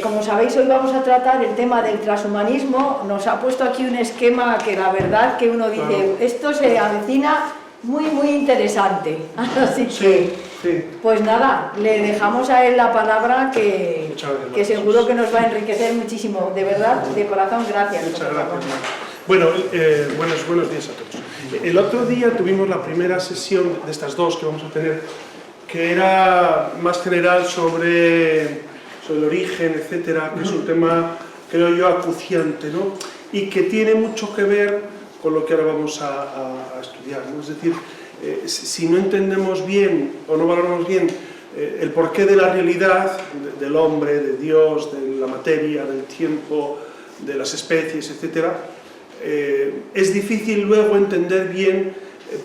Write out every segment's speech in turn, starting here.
Como sabéis, hoy vamos a tratar el tema del transhumanismo. Nos ha puesto aquí un esquema que la verdad que uno dice, esto se avecina muy interesante. Así que, pues nada, le dejamos a él la palabra que seguro que nos va a enriquecer muchísimo. De verdad, de corazón, gracias. Muchas gracias. Bueno, buenos días a todos. El otro día tuvimos la primera sesión de estas dos que vamos a tener, que era más general sobre el origen, etcétera, que es un tema, creo yo, acuciante, ¿no? Y que tiene mucho que ver con lo que ahora vamos a estudiar, ¿no? Es decir, si no entendemos bien o no valoramos bien el porqué de la realidad, del hombre, de Dios, de la materia, del tiempo, de las especies, etcétera, es difícil luego entender bien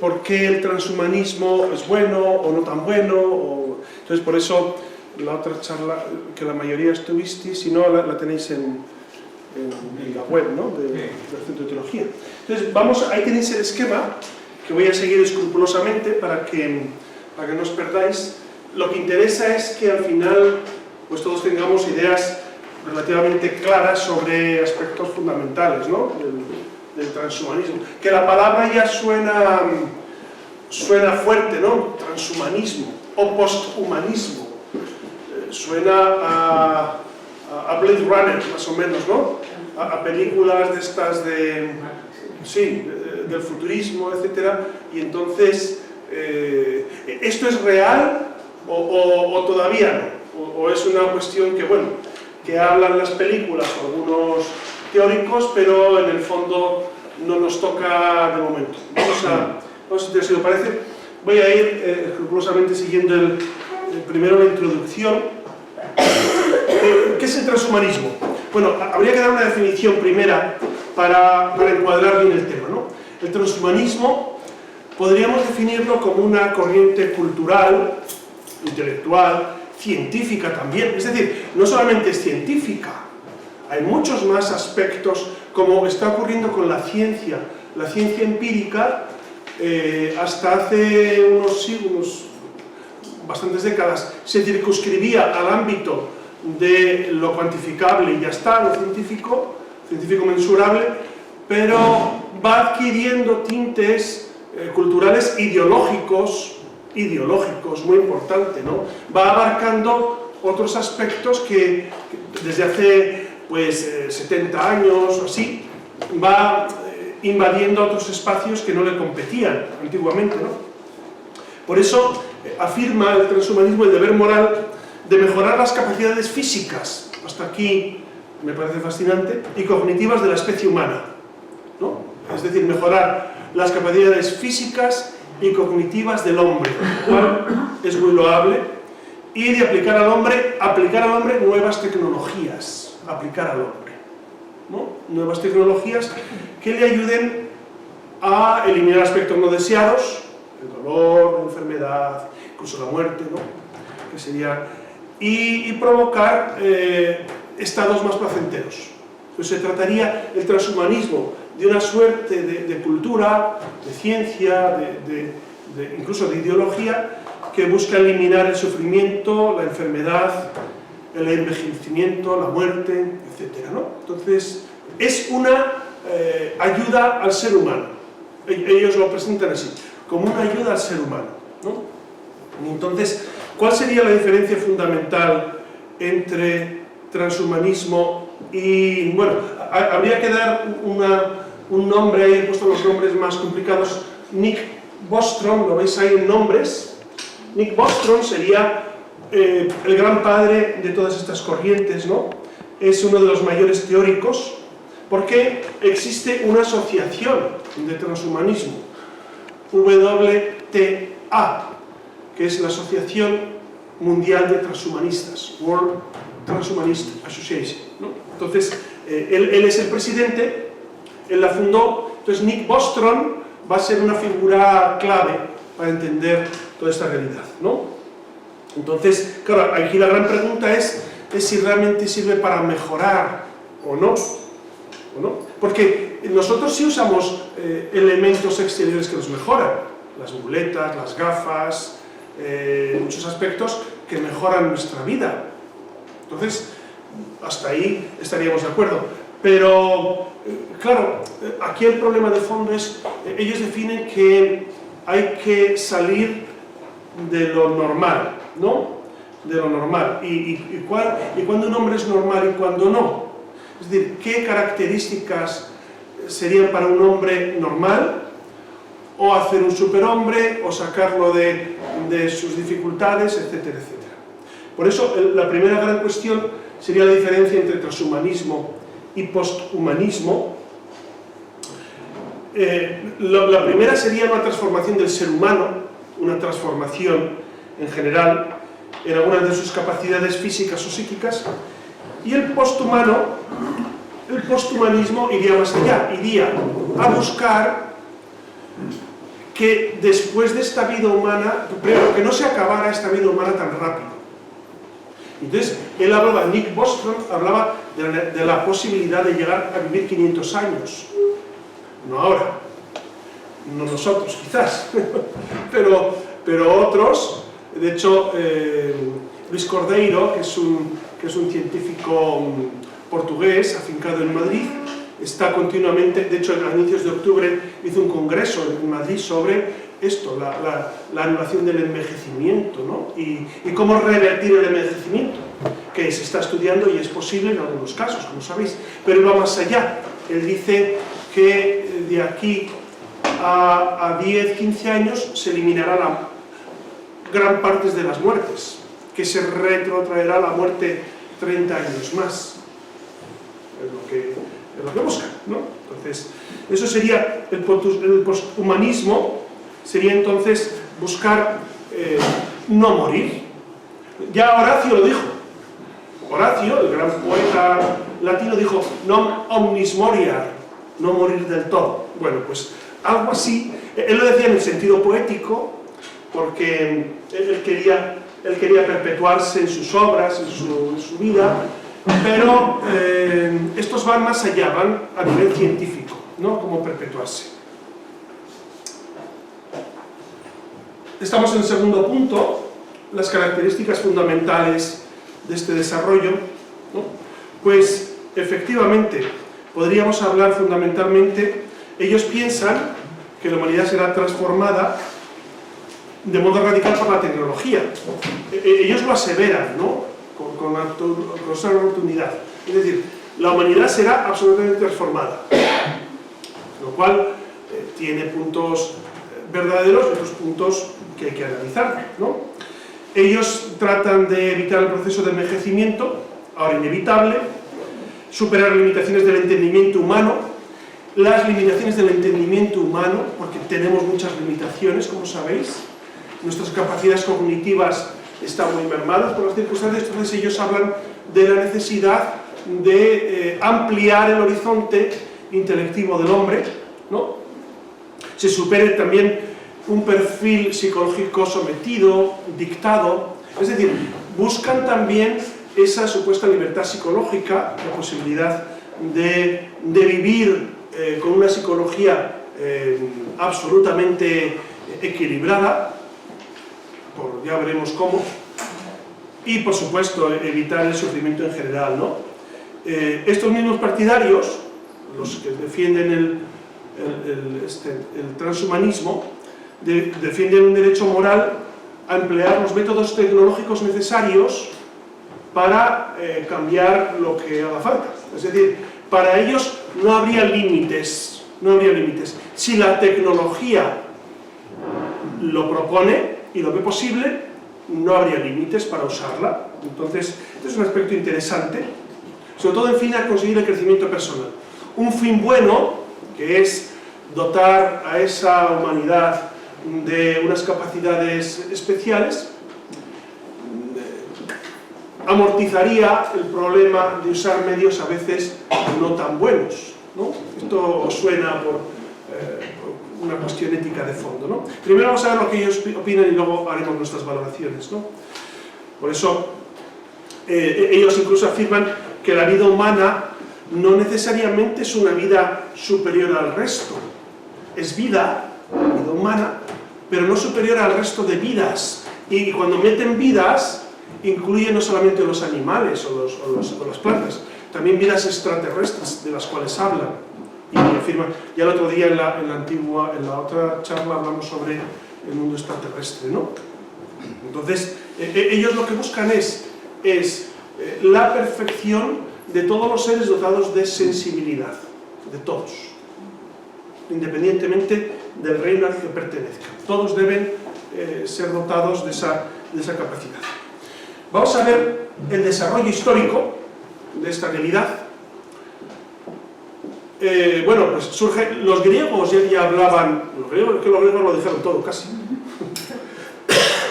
por qué el transhumanismo es bueno o no tan bueno. Entonces, por eso, la otra charla, que la mayoría estuvisteis, si no, la tenéis en la web, ¿no? del Centro de Teología. Entonces, ahí tenéis el esquema, que voy a seguir escrupulosamente para que no os perdáis. Lo que interesa es que al final pues todos tengamos ideas relativamente claras sobre aspectos fundamentales, ¿no? del transhumanismo. Que la palabra ya suena fuerte, ¿no? Transhumanismo o posthumanismo. Suena a Blade Runner, más o menos, ¿no? A películas de estas del futurismo, etcétera. Y entonces, ¿esto es real o todavía no? O es una cuestión que, bueno, que hablan las películas algunos teóricos, pero en el fondo no nos toca de momento. Vamos a ver si os parece. Voy a ir escrupulosamente siguiendo primero la introducción. ¿Qué es el transhumanismo? Bueno, habría que dar una definición primera para encuadrar bien el tema, ¿no? El transhumanismo podríamos definirlo como una corriente cultural, intelectual, científica también. Es decir, no solamente es científica, hay muchos más aspectos, como está ocurriendo con la ciencia. La ciencia empírica, hasta hace unos bastantes décadas, se circunscribía al ámbito de lo cuantificable y ya está, lo científico mensurable, pero va adquiriendo tintes culturales ideológicos, muy importante, ¿no? Va abarcando otros aspectos que desde hace 70 años o así, va invadiendo otros espacios que no le competían antiguamente, ¿no? Por eso afirma el transhumanismo el deber moral de mejorar las capacidades físicas, hasta aquí me parece fascinante, y cognitivas de la especie humana, ¿no? Es decir, mejorar las capacidades físicas y cognitivas del hombre, lo cual es muy loable, y de aplicar al hombre nuevas tecnologías, ¿no? Nuevas tecnologías que le ayuden a eliminar aspectos no deseados, el dolor, la enfermedad, incluso la muerte, ¿no? Que sería, y provocar estados más placenteros. Entonces se trataría el transhumanismo de una suerte de cultura, de ciencia, incluso de ideología, que busca eliminar el sufrimiento, la enfermedad, el envejecimiento, la muerte, etc., ¿no? Entonces, es una ayuda al ser humano. Ellos lo presentan así, como una ayuda al ser humano, ¿no? Entonces, ¿cuál sería la diferencia fundamental entre transhumanismo y... Bueno, habría que dar un nombre, ahí he puesto los nombres más complicados. Nick Bostrom, lo veis ahí en nombres. Nick Bostrom sería el gran padre de todas estas corrientes, ¿no? Es uno de los mayores teóricos, porque existe una asociación de transhumanismo, WTA, que es la Asociación Mundial de Transhumanistas, World Transhumanist Association, ¿no? Entonces, él es el presidente, él la fundó. Entonces Nick Bostrom va a ser una figura clave para entender toda esta realidad, ¿no? Entonces, claro, aquí la gran pregunta es si realmente sirve para mejorar o no, porque nosotros sí usamos elementos exteriores que nos mejoran, las muletas, las gafas, muchos aspectos que mejoran nuestra vida. Entonces, hasta ahí estaríamos de acuerdo. Pero, claro, aquí el problema de fondo es, ellos definen que hay que salir de lo normal, ¿no? De lo normal. ¿Y cuándo un hombre es normal y cuándo no? Es decir, ¿qué características serían para un hombre normal? O hacer un superhombre, o sacarlo de sus dificultades, etcétera, etcétera. Por eso, la primera gran cuestión sería la diferencia entre transhumanismo y posthumanismo. La primera sería una transformación del ser humano, una transformación en general en algunas de sus capacidades físicas o psíquicas, y el posthumanismo iría más allá, iría a buscar que después de esta vida humana, primero, que no se acabara esta vida humana tan rápido. Entonces, él hablaba, Nick Bostrom hablaba de la posibilidad de llegar a vivir 500 años. No ahora, no nosotros quizás, pero otros. De hecho, Luis Cordeiro, que es un científico portugués afincado en Madrid, está continuamente, de hecho a inicios de octubre hizo un congreso en Madrid sobre esto, la anulación del envejecimiento, ¿no? Y cómo revertir el envejecimiento, que se está estudiando y es posible en algunos casos, como sabéis, pero va más allá. Él dice que de aquí a 10-15 años se eliminará gran parte de las muertes, que se retrotraerá la muerte 30 años más. Es lo que buscan, ¿no? Entonces, eso sería el posthumanismo, sería entonces buscar no morir. Ya Horacio lo dijo. Horacio, el gran poeta latino, dijo non omnis moriar, no morir del todo. Bueno, pues algo así. Él lo decía en el sentido poético, porque él quería perpetuarse en sus obras, en su vida, pero estos van más allá, van a nivel científico, ¿no? Cómo perpetuarse. Estamos en el segundo punto, las características fundamentales de este desarrollo, ¿no? Pues efectivamente podríamos hablar fundamentalmente, ellos piensan que la humanidad será transformada de modo radical por la tecnología. Ellos lo aseveran, ¿no? Con esa rotundidad. Es decir, la humanidad será absolutamente transformada, lo cual tiene puntos verdaderos y otros puntos que hay que analizar, ¿no? Ellos tratan de evitar el proceso de envejecimiento, ahora inevitable, superar limitaciones del entendimiento humano. Las limitaciones del entendimiento humano, porque tenemos muchas limitaciones, como sabéis, nuestras capacidades cognitivas están muy mermadas por las circunstancias, entonces ellos hablan de la necesidad de ampliar el horizonte intelectivo del hombre, ¿no? Se supere también un perfil psicológico sometido, dictado, es decir, buscan también esa supuesta libertad psicológica, la posibilidad de vivir con una psicología absolutamente equilibrada, ya veremos cómo, y por supuesto evitar el sufrimiento en general, ¿no? Estos mismos partidarios, los que defienden el transhumanismo, defienden un derecho moral a emplear los métodos tecnológicos necesarios para cambiar lo que haga falta. Es decir, para ellos no habría límites, no habría límites. Si la tecnología lo propone y lo ve posible, no habría límites para usarla. Entonces, este es un aspecto interesante, sobre todo en fin a conseguir el crecimiento personal. Un fin bueno, que es dotar a esa humanidad de unas capacidades especiales, amortizaría el problema de usar medios a veces no tan buenos, ¿no? Esto os suena por una cuestión ética de fondo, ¿no? Primero vamos a ver lo que ellos opinan y luego haremos nuestras valoraciones, ¿no? Por eso ellos incluso afirman que la vida humana no necesariamente es una vida superior al resto. Es vida humana, pero no superior al resto de vidas. Y cuando meten vidas, incluye no solamente los animales o las plantas, también vidas extraterrestres de las cuales hablan y afirman. Ya el otro día en la otra charla hablamos sobre el mundo extraterrestre, ¿no? Entonces, ellos lo que buscan es la perfección de todos los seres dotados de sensibilidad, de todos, independientemente del reino al que pertenezcan. Todos deben ser dotados de esa capacidad. Vamos a ver el desarrollo histórico de esta realidad. Bueno, pues surge, los griegos ya hablaban, los griegos lo dijeron todo casi,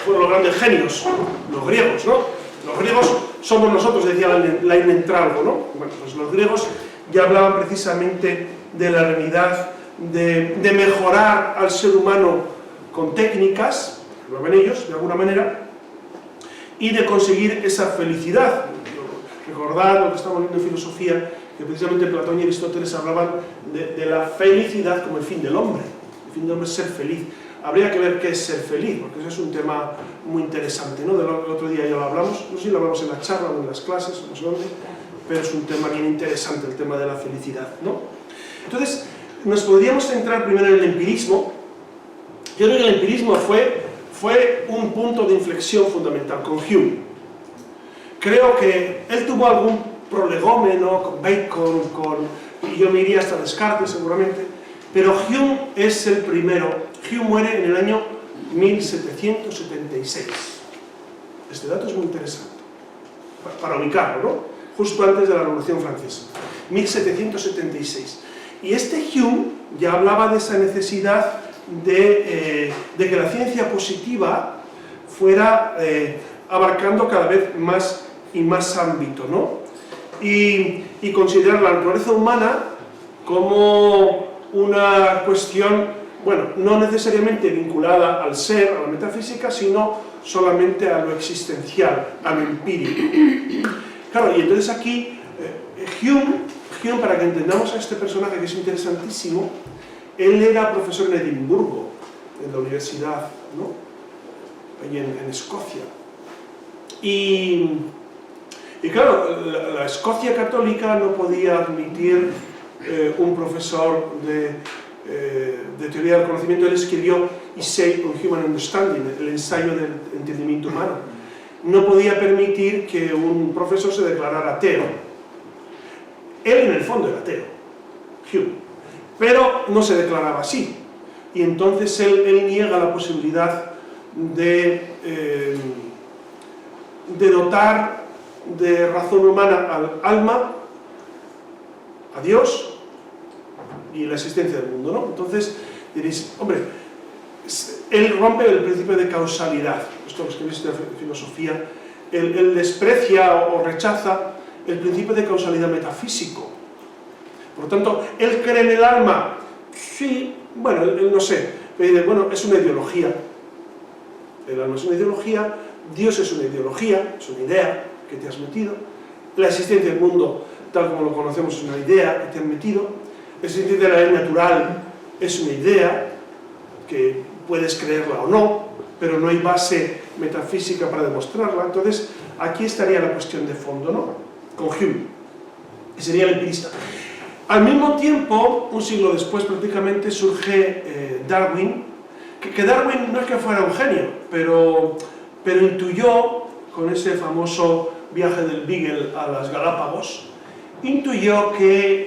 fueron los grandes genios, los griegos, ¿no? Los griegos somos nosotros, decía Lain Entralgo, ¿no? Bueno, pues los griegos ya hablaban precisamente de la realidad, de mejorar al ser humano con técnicas, hablaban ellos de alguna manera, y de conseguir esa felicidad. Recordad lo que estamos viendo en filosofía, que precisamente Platón y Aristóteles hablaban de la felicidad como el fin del hombre. El fin del hombre es ser feliz. Habría que ver qué es ser feliz, porque eso es un tema muy interesante, ¿no? El otro día ya lo hablamos, no sé si lo hablamos en la charla o en las clases, no sé dónde, pero es un tema bien interesante, el tema de la felicidad, ¿no? Entonces, nos podríamos centrar primero en el empirismo. Yo creo que el empirismo fue un punto de inflexión fundamental con Hume. Creo que él tuvo algún prolegómeno con Bacon, y yo me iría hasta Descartes seguramente, pero Hume es el primero. Hume muere en el año 1776. Este dato es muy interesante, para ubicarlo, ¿no? Justo antes de la Revolución Francesa, 1776. Y este Hume ya hablaba de esa necesidad de que la ciencia positiva fuera abarcando cada vez más y más ámbito, ¿no? Y considerar la naturaleza humana como una cuestión, bueno, no necesariamente vinculada al ser, a la metafísica, sino solamente a lo existencial, a lo empírico. Claro, y entonces aquí Hume, para que entendamos a este personaje que es interesantísimo, él era profesor en Edimburgo, en la universidad, ¿no? Allí en Escocia. Y claro, la Escocia católica no podía admitir un profesor de teoría del conocimiento. Él escribió Essay on Human Understanding, el ensayo del entendimiento humano. No podía permitir que un profesor se declarara ateo. Él en el fondo era ateo, Hume, pero no se declaraba así. Y entonces él niega la posibilidad de dotar de razón humana al alma, a Dios y la existencia del mundo, ¿no? Entonces diréis, hombre, él rompe el principio de causalidad. Esto los que veis de filosofía, él desprecia o rechaza el principio de causalidad metafísico. Por lo tanto, él cree en el alma, sí, bueno, él no sé, pero dice, bueno, es una ideología. El alma es una ideología, Dios es una ideología, es una idea que te has metido, la existencia del mundo, tal como lo conocemos, es una idea que te han metido, la existencia de la ley natural es una idea que puedes creerla o no, pero no hay base metafísica para demostrarla. Entonces, aquí estaría la cuestión de fondo, ¿no? Con Hume, que sería el empirista. Al mismo tiempo, un siglo después prácticamente, surge Darwin, que Darwin no es que fuera un genio, pero intuyó, con ese famoso viaje del Beagle a las Galápagos, intuyó que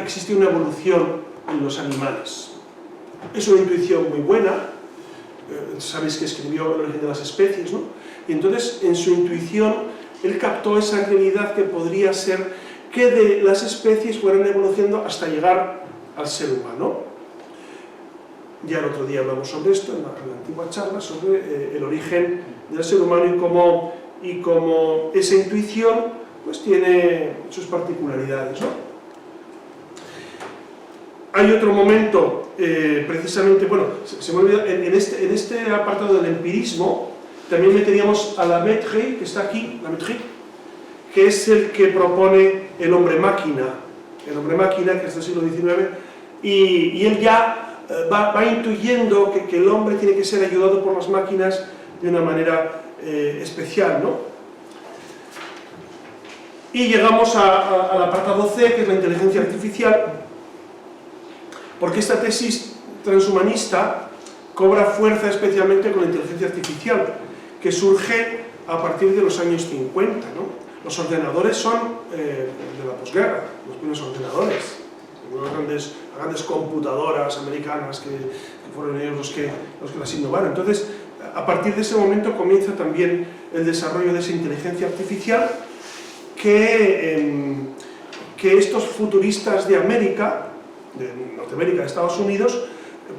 existía una evolución en los animales. Es una intuición muy buena, sabéis que escribió El origen de las especies, ¿no? Y entonces, en su intuición, él captó esa realidad que podría ser que de las especies fueran evolucionando hasta llegar al ser humano. Ya el otro día hablamos sobre esto, en la antigua charla, sobre el origen del ser humano y cómo esa intuición pues tiene sus particularidades, ¿no? Hay otro momento, precisamente, bueno, se me olvida, en este apartado del empirismo, también meteríamos a Lamettrie, que está aquí, Lamettrie, que es el que propone el hombre-máquina, que es del siglo XIX, y él ya va intuyendo que el hombre tiene que ser ayudado por las máquinas de una manera especial, ¿no? Y llegamos al apartado C, que es la inteligencia artificial, porque esta tesis transhumanista cobra fuerza especialmente con la inteligencia artificial, que surge a partir de los años 50, ¿no? Los ordenadores son de la posguerra, los primeros ordenadores, las grandes computadoras americanas que fueron ellos los que las innovaron. Entonces, a partir de ese momento comienza también el desarrollo de esa inteligencia artificial que estos futuristas de América, de Norteamérica, de Estados Unidos,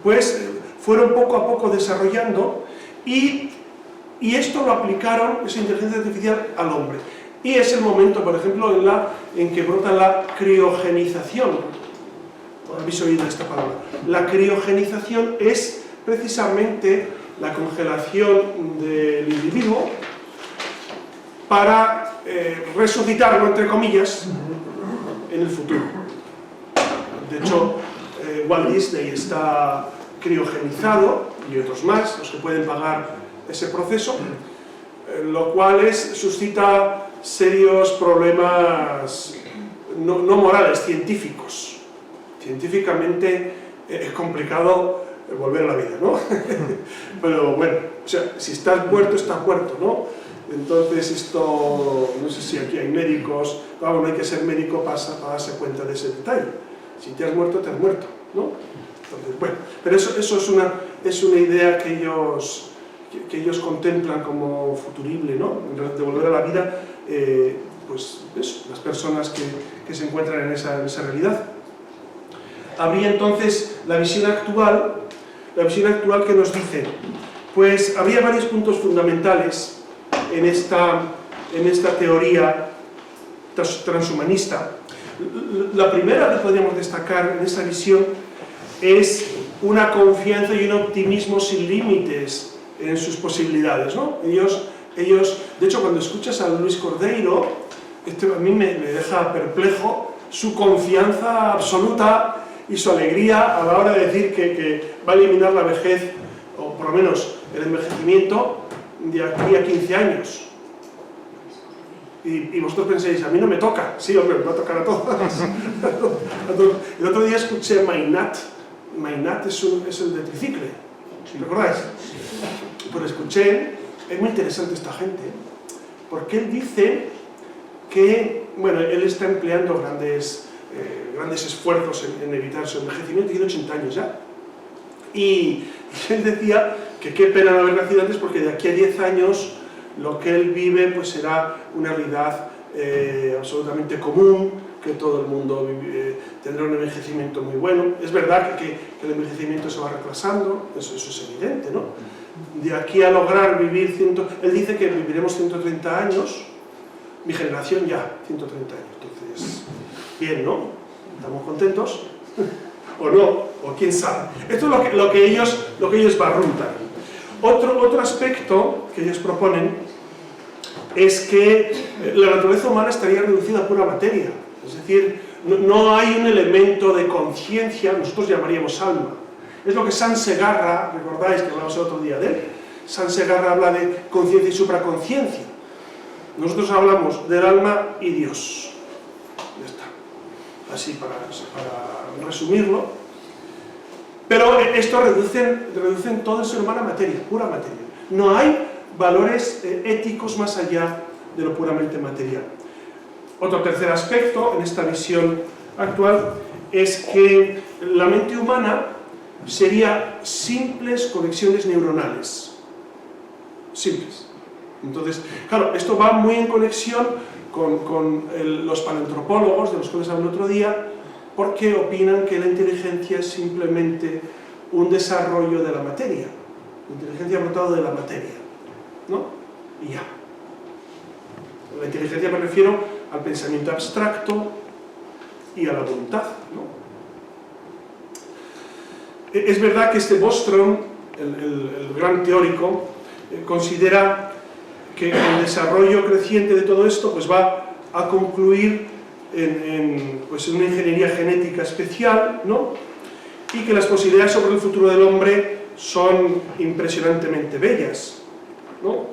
pues fueron poco a poco desarrollando y esto lo aplicaron, esa inteligencia artificial, al hombre. Y es el momento, por ejemplo, en que brota la criogenización. ¿Habéis oído esta palabra? La criogenización es precisamente la congelación del individuo para resucitarlo, entre comillas, en el futuro. De hecho, Walt Disney está criogenizado, y otros más, los que pueden pagar ese proceso, lo cual suscita serios problemas no morales, científicos. Científicamente es complicado volver a la vida, ¿no? Pero bueno, o sea, si estás muerto, estás muerto, ¿no? Entonces esto, no sé si aquí hay médicos, claro, no hay que ser médico para darse cuenta de ese detalle. Si te has muerto, ¿no? Entonces, bueno, pero eso es una idea que ellos contemplan como futurible, ¿no? De volver a la vida, pues eso, las personas que se encuentran en esa realidad. Habría entonces la visión actual que nos dice, pues habría varios puntos fundamentales en esta teoría transhumanista. La primera que podríamos destacar en esta visión es una confianza y un optimismo sin límites en sus posibilidades, ¿no? Ellos, de hecho, cuando escuchas a Luis Cordeiro, a mí me deja perplejo su confianza absoluta y su alegría a la hora de decir que va a eliminar la vejez, o por lo menos el envejecimiento, de aquí a 15 años. Y vosotros pensáis, a mí no me toca. Sí, hombre, me va a tocar a todos. El otro día escuché Maynard. Maynard es el de tricicle, ¿recordáis? Pues escuché, es muy interesante esta gente, porque él dice que, bueno, él está empleando grandes esfuerzos en evitar su envejecimiento, tiene 80 años ya. Y él decía que qué pena no haber nacido antes, porque de aquí a 10 años lo que él vive pues será una realidad absolutamente común, que todo el mundo tendrá un envejecimiento muy bueno. Es verdad que el envejecimiento se va retrasando, eso es evidente, ¿no? De aquí a lograr vivir él dice que viviremos 130 años, mi generación ya, 130 años, entonces, bien, ¿no? ¿Estamos contentos? ¿O no? ¿O quién sabe? Esto es lo que ellos barruntan. Otro aspecto que ellos proponen es que la naturaleza humana estaría reducida a pura materia. Es decir, no hay un elemento de conciencia, nosotros llamaríamos alma. Es lo que San Segarra, recordáis que hablamos el otro día de él, San Segarra habla de conciencia y supraconciencia. Nosotros hablamos del alma y Dios. Ya está. Así para resumirlo. Pero esto reducen todo el ser humano a materia, pura materia. No hay valores éticos más allá de lo puramente material. Otro tercer aspecto en esta visión actual es que la mente humana sería simples conexiones neuronales. Simples. Entonces, claro, esto va muy en conexión con los paleoantropólogos, de los cuales hablé el otro día, porque opinan que la inteligencia es simplemente un desarrollo de la materia. La inteligencia ha brotado de la materia, ¿no? Y ya. La inteligencia me refiero al pensamiento abstracto y a la voluntad, ¿no? Es verdad que este Bostrom, el gran teórico, considera que el desarrollo creciente de todo esto pues va a concluir en una ingeniería genética especial, ¿no? Y que las posibilidades sobre el futuro del hombre son impresionantemente bellas, ¿no?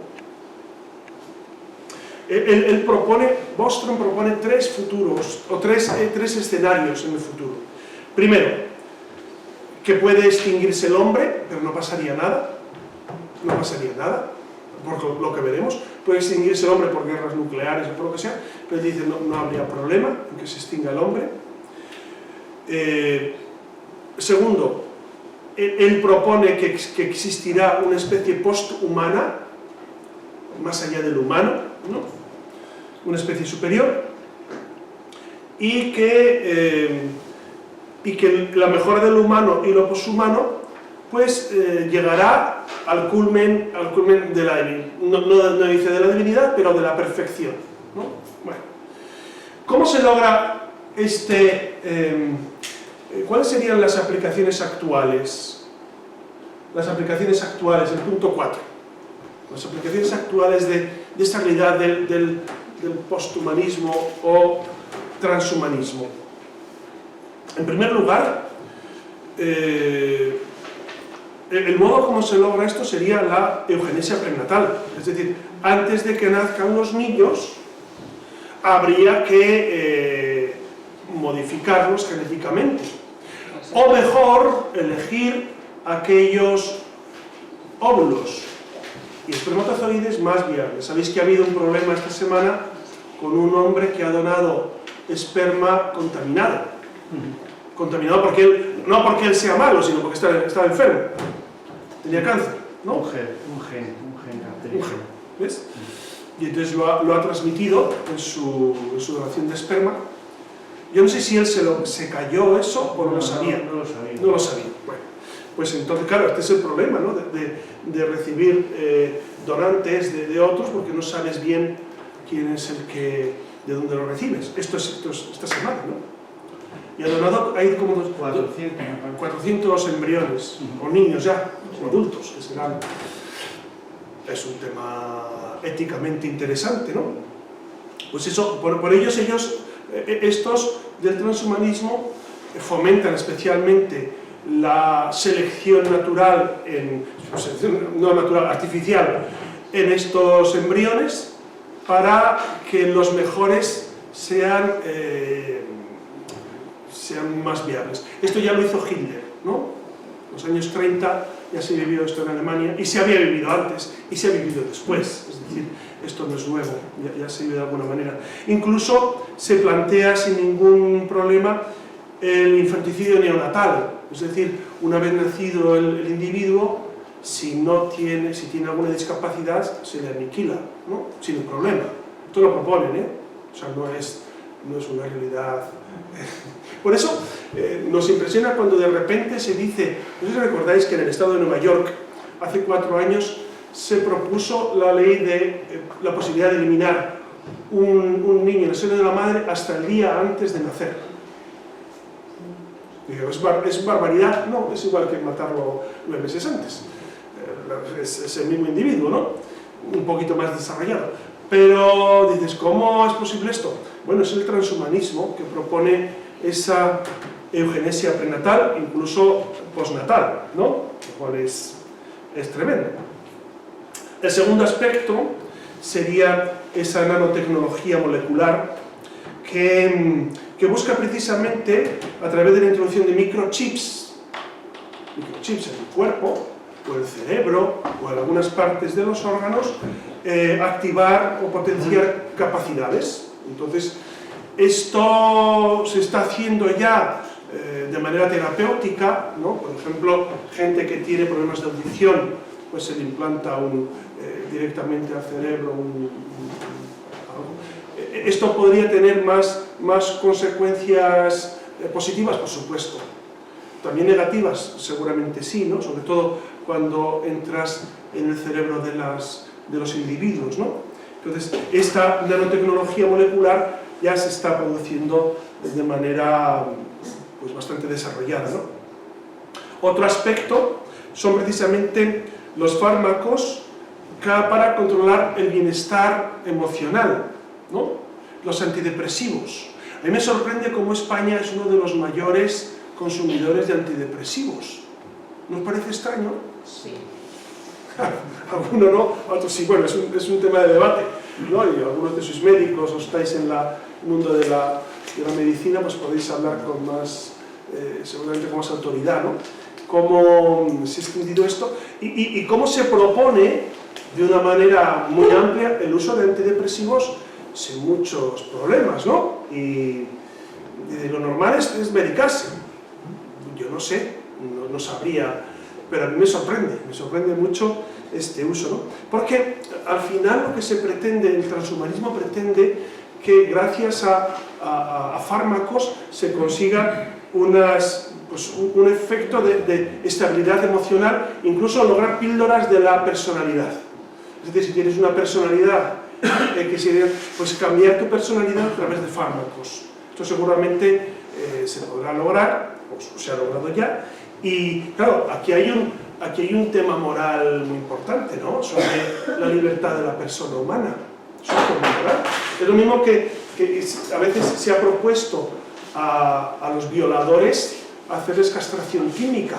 Bostrom propone tres futuros, o tres escenarios en el futuro. Primero, que puede extinguirse el hombre, pero no pasaría nada, por lo que veremos. Puede extinguirse el hombre por guerras nucleares o por lo que sea, pero él dice no habría problema en que se extinga el hombre. Segundo, él propone que existirá una especie posthumana, más allá del humano, ¿no? Una especie superior, y que la mejora del humano y lo poshumano pues llegará al culmen de la divinidad, no dice de la divinidad, pero de la perfección, ¿no? Bueno, ¿cómo se logra ¿cuáles serían las aplicaciones actuales? Las aplicaciones actuales, el punto 4. Las aplicaciones actuales de esta realidad del posthumanismo o transhumanismo. En primer lugar, el modo como se logra esto sería la eugenesia prenatal. Es decir, antes de que nazcan los niños, habría que modificarlos genéticamente. O mejor, elegir aquellos óvulos y espermatozoides más viables. Sabéis que ha habido un problema esta semana con un hombre que ha donado esperma contaminado. Contaminado no porque él sea malo, sino porque estaba enfermo. Tenía cáncer, ¿no? Un gen característico. ¿Ves? Y entonces lo ha transmitido en su donación de esperma. Yo no sé si él se cayó eso o no lo sabía. No lo sabía. No lo sabía. Bueno, pues entonces, claro, este es el problema, ¿no? De recibir donantes de otros porque no sabes bien quién es de dónde lo recibes. Esto es esta semana, ¿no? Y ha donado, hay como 400 embriones, o niños ya, o adultos, que serán. Es un tema éticamente interesante, ¿no? Pues eso, por ellos, estos del transhumanismo fomentan especialmente la selección natural, artificial, en estos embriones para que los mejores sean más viables. Esto ya lo hizo Hitler, ¿no? En los años 30 ya se vivió esto en Alemania, y se había vivido antes, y se ha vivido después, es decir, esto no es nuevo, ya se vive de alguna manera. Incluso se plantea sin ningún problema el infanticidio neonatal, es decir, una vez nacido el individuo, si tiene alguna discapacidad, se le aniquila, ¿no? Sin problema. Esto lo proponen, ¿eh? O sea, no es una realidad. Por eso nos impresiona cuando de repente se dice, no sé si recordáis que en el estado de Nueva York, hace 4 años, se propuso la ley de la posibilidad de eliminar un niño en el seno de la madre hasta el día antes de nacer. Digo, ¿es barbaridad? No, es igual que matarlo 9 meses antes. Es el mismo individuo, ¿no? Un poquito más desarrollado. Pero dices, ¿cómo es posible esto? Bueno, es el transhumanismo que propone esa eugenesia prenatal, incluso postnatal, ¿no? Lo cual es tremendo. El segundo aspecto sería esa nanotecnología molecular que busca precisamente, a través de la introducción de microchips en el cuerpo, o el cerebro, o en algunas partes de los órganos, activar o potenciar capacidades. Entonces, esto se está haciendo ya de manera terapéutica, ¿no? Por ejemplo, gente que tiene problemas de audición, pues se le implanta directamente al cerebro algo. Esto podría tener más consecuencias positivas, por supuesto. También negativas, seguramente sí, ¿no? Sobre todo cuando entras en el cerebro de los individuos, ¿no? Entonces, esta nanotecnología molecular ya se está produciendo de manera pues, bastante desarrollada, ¿no? Otro aspecto son precisamente los fármacos para controlar el bienestar emocional, ¿no? Los antidepresivos. A mí me sorprende cómo España es uno de los mayores consumidores de antidepresivos. ¿No os parece extraño? Sí. Alguno no, otros sí. Bueno, es un tema de debate. ¿no? Y algunos de sois médicos o estáis en el mundo de la medicina, pues podéis hablar con más, seguramente con más autoridad, ¿no? Cómo se ha extendido esto y cómo se propone de una manera muy amplia el uso de antidepresivos sin muchos problemas, ¿no? Y lo normal es medicarse. Yo no sé, no sabría, pero a mí me sorprende mucho este uso, ¿no? Porque al final lo que se pretende, el transhumanismo pretende que gracias a fármacos se consiga un efecto de estabilidad emocional, incluso lograr píldoras de la personalidad. Es decir, si tienes una personalidad que sería, pues cambiar tu personalidad a través de fármacos. Esto seguramente se podrá lograr, o se ha logrado ya, y claro, aquí hay un tema moral muy importante, ¿no? Sobre la libertad de la persona humana. Es un tema moral. Es lo mismo que a veces se ha propuesto a los violadores hacerles castración química.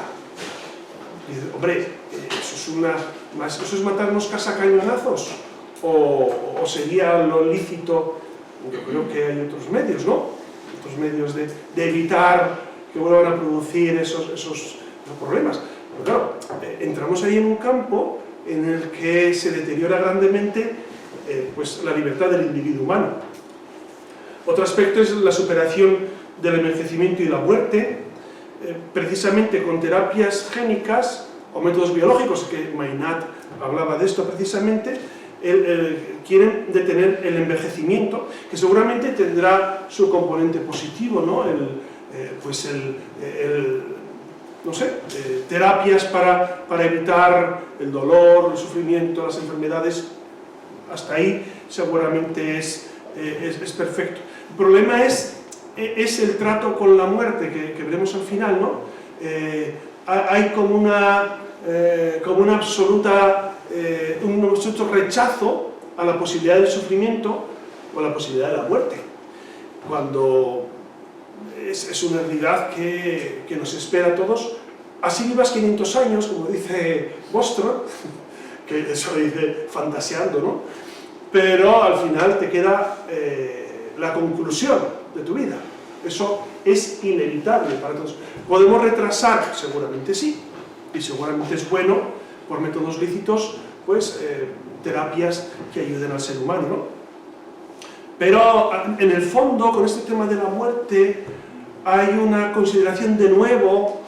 Y dice, hombre, ¿eso es matar moscas a cañonazos? ¿O sería lo lícito? Yo creo que hay otros medios, ¿no? Otros medios de evitar que vuelvan a producir esos problemas. Pero claro, entramos ahí en un campo en el que se deteriora grandemente pues, la libertad del individuo humano. Otro aspecto es la superación del envejecimiento y la muerte, precisamente con terapias génicas o métodos biológicos, que Maynard hablaba de esto precisamente. Quieren detener el envejecimiento, que seguramente tendrá su componente positivo, ¿no? No sé, terapias para evitar el dolor, el sufrimiento, las enfermedades. Hasta ahí seguramente es perfecto. El problema es el trato con la muerte, que veremos al final, ¿no? Hay como un absoluto rechazo a la posibilidad del sufrimiento o a la posibilidad de la muerte, cuando es una realidad que nos espera a todos. Así vivas 500 años, como dice Bostrom, que eso lo dice fantaseando, ¿no? Pero al final te queda la conclusión de tu vida. Eso es inevitable para todos. ¿Podemos retrasar? Seguramente sí, y seguramente es bueno, por métodos lícitos, pues terapias que ayuden al ser humano, ¿no? Pero en el fondo, con este tema de la muerte, hay una consideración de nuevo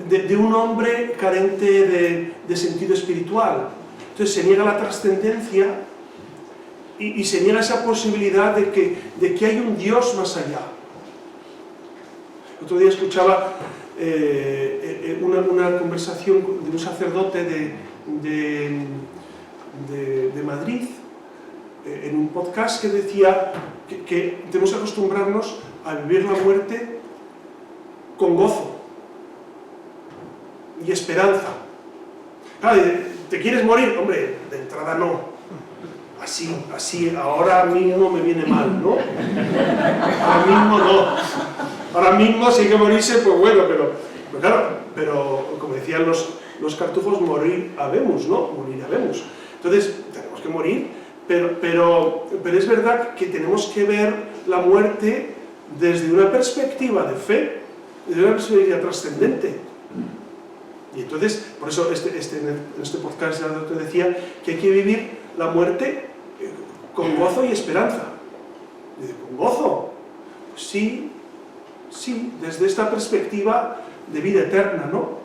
de un hombre carente de sentido espiritual. Entonces se niega la trascendencia y se niega esa posibilidad de que hay un Dios más allá. El otro día escuchaba una conversación de un sacerdote de Madrid, en un podcast, que decía que tenemos que acostumbrarnos a vivir la muerte con gozo y esperanza. Claro, ¿te quieres morir? Hombre, de entrada no. Así, ahora mismo me viene mal, ¿no? Ahora mismo no. Ahora mismo si hay que morirse, pues bueno, pero como decían los cartujos, morir habemos, ¿no? Morir habemos. Entonces, tenemos que morir, pero es verdad que tenemos que ver la muerte desde una perspectiva de fe, desde una perspectiva trascendente. Y entonces, por eso en este podcast ya te decía que hay que vivir la muerte con gozo y esperanza. Y dice, ¿con gozo? Pues sí, desde esta perspectiva de vida eterna, ¿no?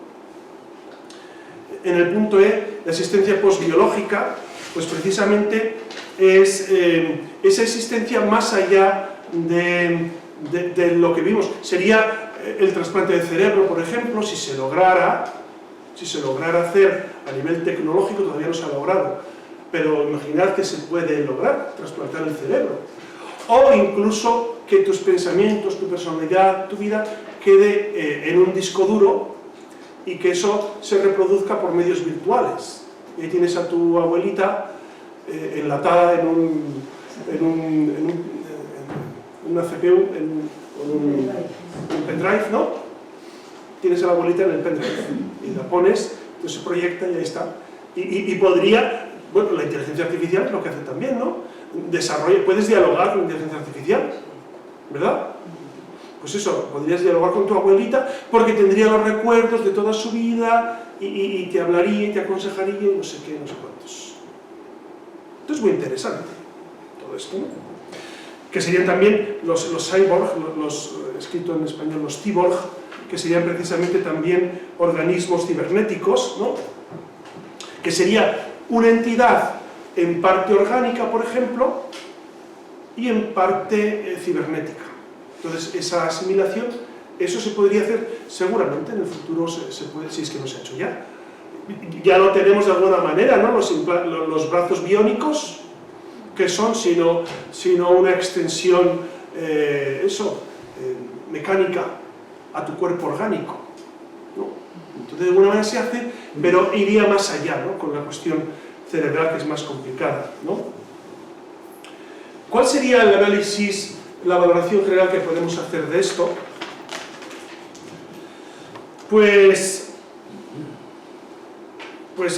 En el punto E, la existencia posbiológica, pues precisamente es esa existencia más allá de lo que vimos. Sería el trasplante de cerebro, por ejemplo, si se lograra hacer a nivel tecnológico. Todavía no se ha logrado, pero imaginad que se puede lograr trasplantar el cerebro. O incluso que tus pensamientos, tu personalidad, tu vida quede en un disco duro y que eso se reproduzca por medios virtuales. Y ahí tienes a tu abuelita enlatada en una CPU, en un pendrive, ¿no? Tienes a la abuelita en el pendrive y la pones, entonces se proyecta y ahí está. Y podría, Bueno, la inteligencia artificial es lo que hace también, ¿no? Puedes dialogar con la inteligencia artificial, ¿verdad? Pues eso, podrías dialogar con tu abuelita porque tendría los recuerdos de toda su vida y te hablaría y te aconsejaría y no sé qué, no sé cuántos. Esto es muy interesante, todo esto, ¿no? Que serían también los cyborg, escrito en español, los cyborg, que serían precisamente también organismos cibernéticos, ¿no? Que sería una entidad en parte orgánica, por ejemplo, y en parte cibernética. Entonces, esa asimilación, eso se podría hacer seguramente en el futuro, se puede, si es que no se ha hecho ya. Ya lo tenemos de alguna manera, ¿no? Los brazos biónicos, que son sino una extensión, mecánica a tu cuerpo orgánico, ¿no? Entonces, de alguna manera se hace, pero iría más allá, ¿no? Con la cuestión cerebral, que es más complicada, ¿no? ¿Cuál sería el análisis, la valoración general que podemos hacer de esto? Pues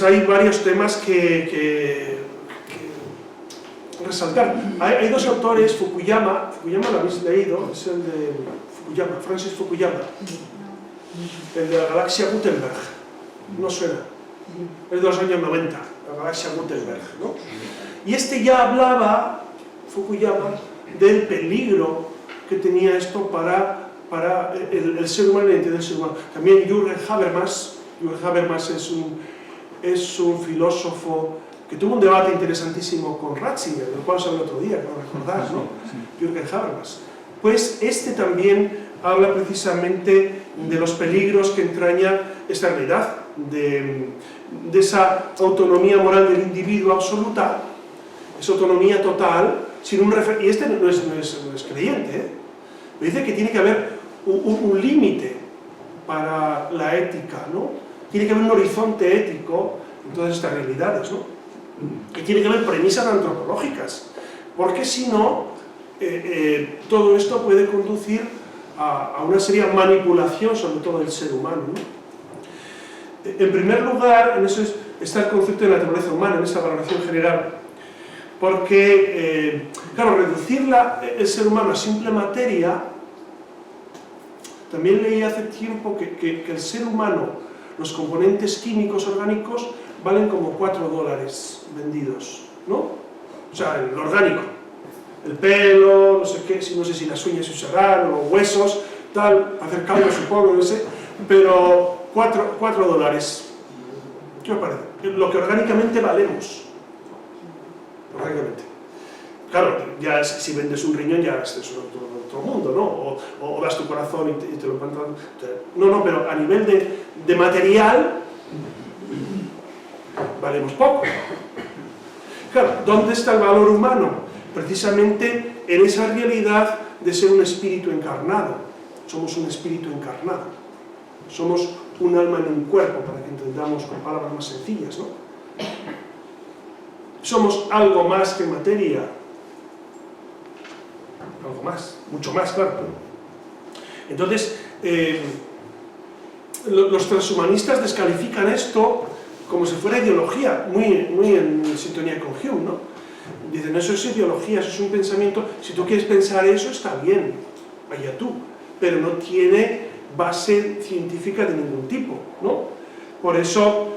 hay varios temas que resaltar. Hay dos autores, Fukuyama lo habéis leído, es el de Fukuyama, Francis Fukuyama, el de la galaxia Gutenberg, no suena, es de los años 90, la galaxia Gutenberg, ¿no? Y este ya hablaba, Fukuyama, del peligro que tenía esto para el ser humano y la identidad del ser humano. También Jürgen Habermas es un filósofo que tuvo un debate interesantísimo con Ratzinger, del cual os hablé el otro día, para recordar, ¿no? Jürgen Habermas. Pues este también habla precisamente de los peligros que entraña esta realidad, de esa autonomía moral del individuo absoluta, esa autonomía total, sin un y este no es creyente, ¿eh? Me dice que tiene que haber un límite para la ética, ¿no? Tiene que haber un horizonte ético en todas estas realidades, ¿no? Que tiene que haber premisas antropológicas, porque si no, todo esto puede conducir a una seria manipulación, sobre todo del ser humano, ¿no? En primer lugar, en eso está el concepto de la naturaleza humana, en esa valoración general, porque, claro, reducir el ser humano a simple materia. También leí hace tiempo que el ser humano, los componentes químicos orgánicos, valen como $4 vendidos, ¿no? O sea, el orgánico, el pelo, no sé qué, no sé si las uñas se usarán, o huesos, tal, hacer cambio supongo, no sé, pero $4. ¿Qué os parece? Lo que orgánicamente valemos. Orgánicamente. Claro, ya si vendes un riñón ya es otro mundo, ¿no? O das tu corazón y te lo encuentran. No, pero a nivel de material valemos poco. Claro, ¿dónde está el valor humano? Precisamente en esa realidad de ser un espíritu encarnado. Somos un espíritu encarnado. Somos un alma en un cuerpo, para que entendamos con palabras más sencillas, ¿no? Somos algo más que materia. Algo más, mucho más, claro. Entonces, los transhumanistas descalifican esto como si fuera ideología, muy en sintonía con Hume, ¿no? Dicen, eso es ideología, eso es un pensamiento, si tú quieres pensar eso está bien, vaya tú, pero no tiene base científica de ningún tipo, ¿no? Por eso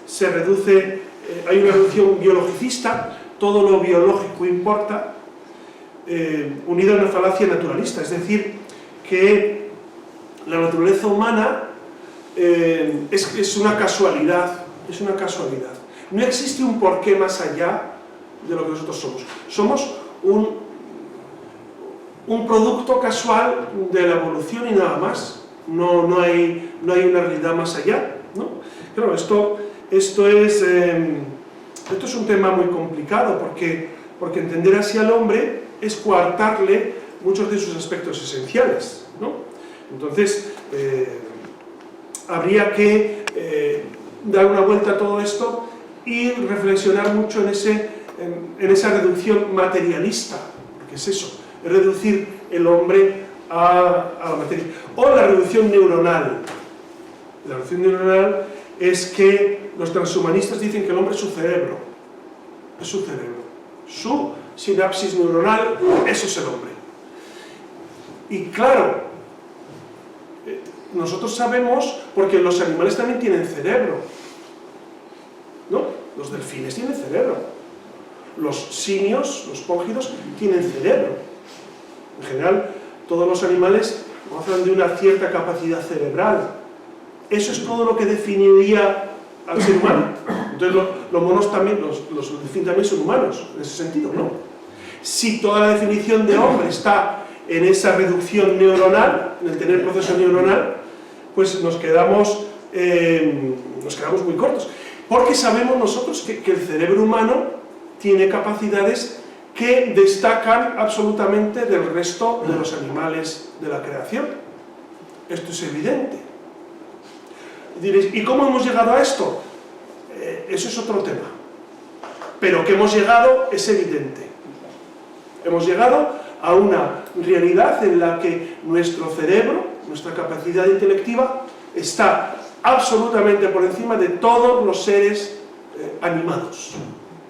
se reduce, hay una reducción biologicista, todo lo biológico importa, unida a una falacia naturalista, es decir, que la naturaleza humana es una casualidad, no existe un porqué más allá de lo que nosotros somos. Somos un producto casual de la evolución y nada más, no hay una realidad más allá, ¿no? Claro, esto es un tema muy complicado, porque entender así al hombre es coartarle muchos de sus aspectos esenciales, ¿no? Entonces, habría que dar una vuelta a todo esto y reflexionar mucho en esa reducción materialista, porque es eso, es reducir el hombre a la materia. O la reducción neuronal. La reducción neuronal es que los transhumanistas dicen que el hombre es su cerebro. es su cerebro. Su sinapsis neuronal, eso es el hombre. Y claro, nosotros sabemos, porque los animales también tienen cerebro, ¿no? Los delfines tienen cerebro, los simios, los póngidos, tienen cerebro. En general, todos los animales gozan de una cierta capacidad cerebral. Eso es todo lo que definiría al ser humano. Entonces los monos también, los delfines también son humanos, en ese sentido, ¿no? Si toda la definición de hombre está en esa reducción neuronal, en el tener proceso neuronal, pues nos quedamos muy cortos. Porque sabemos nosotros que el cerebro humano tiene capacidades que destacan absolutamente del resto de los animales de la creación. Esto es evidente. Diréis, ¿y cómo hemos llegado a esto? Eso es otro tema. Pero que hemos llegado es evidente. Hemos llegado a una realidad en la que nuestro cerebro, nuestra capacidad intelectiva, está absolutamente por encima de todos los seres animados.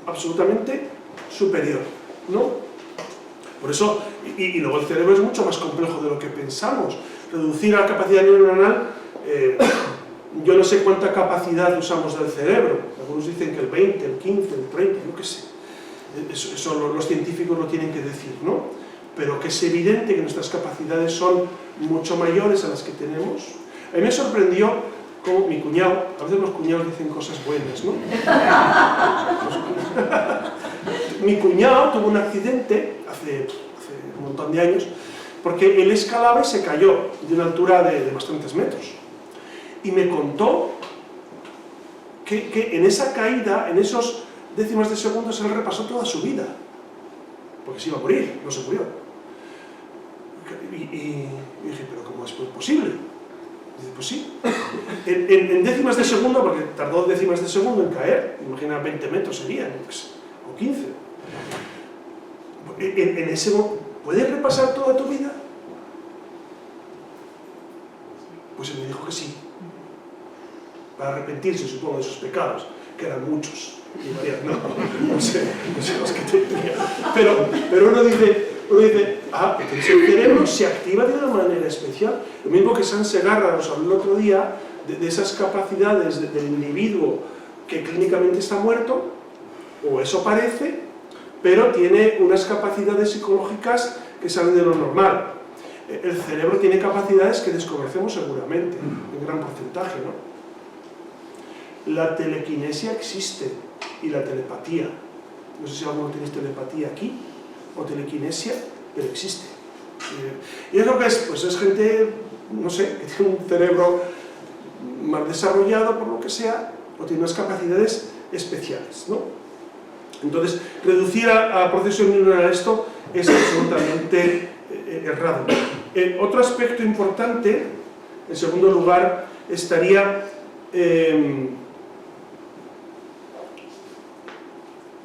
Absolutamente superior, ¿no? Por eso, y luego el cerebro es mucho más complejo de lo que pensamos. Reducir la capacidad neuronal, yo no sé cuánta capacidad usamos del cerebro. Algunos dicen que el 20, el 15, el 30, yo qué sé. Eso los científicos lo tienen que decir, ¿no? Pero que es evidente que nuestras capacidades son mucho mayores a las que tenemos. A mí me sorprendió como mi cuñado, a veces los cuñados dicen cosas buenas, ¿no? Mi cuñado tuvo un accidente hace un montón de años, porque él escalaba y se cayó de una altura de bastantes metros. Y me contó que en esa caída, en esos décimas de segundos, él repasó toda su vida. Porque se iba a morir, no se murió. Y dije, ¿pero cómo es posible? Y dice, pues sí. En décimas de segundo, porque tardó décimas de segundo en caer, imagina 20 metros serían, o 15. En ese momento, ¿puedes repasar toda tu vida? Pues él me dijo que sí. Para arrepentirse, supongo, de sus pecados, que eran muchos. No sé los que tenía. Pero uno dice, entonces el cerebro se activa de una manera especial. Lo mismo que San Segarra nos habló el otro día, de esas capacidades del individuo que clínicamente está muerto, o eso parece, pero tiene unas capacidades psicológicas que salen de lo normal. El cerebro tiene capacidades que desconocemos seguramente, en gran porcentaje, ¿no? La telequinesia existe, y la telepatía. No sé si alguno tenéis telepatía aquí, o telequinesia, pero existe. Y yo creo que es gente, no sé, que tiene un cerebro más desarrollado, por lo que sea, o tiene unas capacidades especiales, ¿no? Entonces, reducir a proceso neuronal esto es absolutamente errado. Otro aspecto importante, en segundo lugar, estaría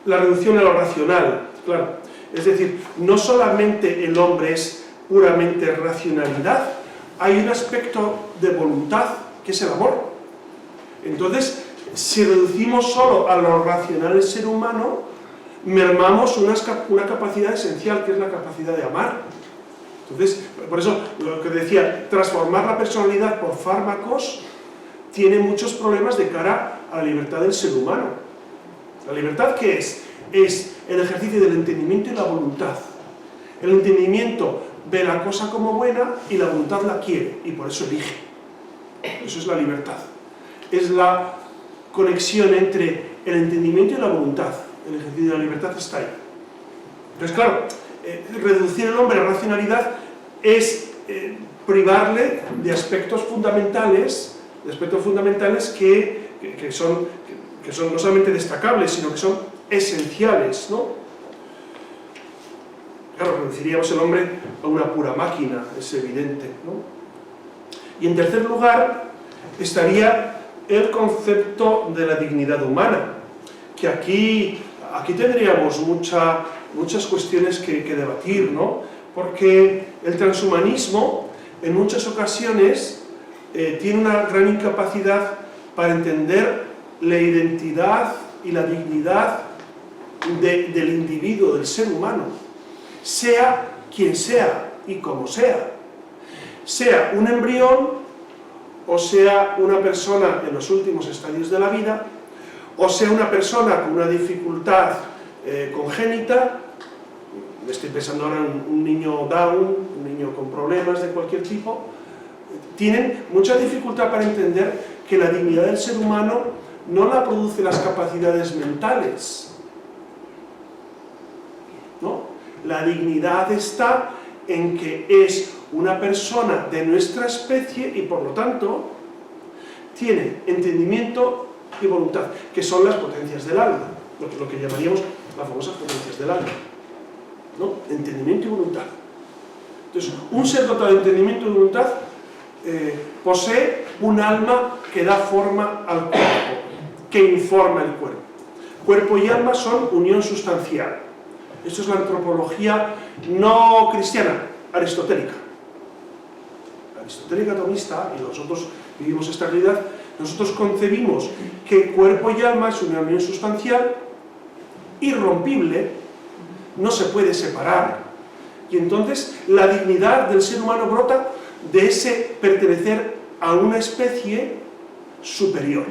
la reducción a lo racional, claro. Es decir, no solamente el hombre es puramente racionalidad, hay un aspecto de voluntad que es el amor. Entonces, si reducimos solo a lo racional del ser humano, mermamos una capacidad esencial, que es la capacidad de amar. Entonces, por eso, lo que decía, transformar la personalidad por fármacos tiene muchos problemas de cara a la libertad del ser humano. ¿La libertad qué es? Es el ejercicio del entendimiento y la voluntad. El entendimiento ve la cosa como buena y la voluntad la quiere, y por eso elige. Eso es la libertad. Es la conexión entre el entendimiento y la voluntad. El ejercicio de la libertad está ahí. Entonces, claro, reducir el hombre a racionalidad es privarle de aspectos fundamentales, que son no solamente destacables, sino que son esenciales, ¿no? Claro, reduciríamos el hombre a una pura máquina, es evidente, ¿no? Y en tercer lugar estaría el concepto de la dignidad humana, que aquí tendríamos muchas cuestiones que debatir, ¿no? Porque el transhumanismo, en muchas ocasiones, tiene una gran incapacidad para entender la identidad y la dignidad del individuo, del ser humano, sea quien sea y como sea un embrión o sea una persona en los últimos estadios de la vida, o sea una persona con una dificultad congénita. Estoy pensando ahora en un niño Down, un niño con problemas de cualquier tipo. Tienen mucha dificultad para entender que la dignidad del ser humano no la produce las capacidades mentales, ¿no? La dignidad está en que es una persona de nuestra especie y por lo tanto tiene entendimiento y voluntad, que son las potencias del alma, lo que llamaríamos las famosas potencias del alma, ¿no? Entendimiento y voluntad. Entonces, un ser dotado de entendimiento y voluntad posee un alma que da forma al cuerpo, que informa el cuerpo. Cuerpo y alma son unión sustancial. Esto es la antropología no cristiana, aristotélica. Aristotélica tomista, y nosotros vivimos esta realidad, nosotros concebimos que cuerpo y alma es una unión sustancial irrompible, no se puede separar, y entonces la dignidad del ser humano brota de ese pertenecer a una especie superior,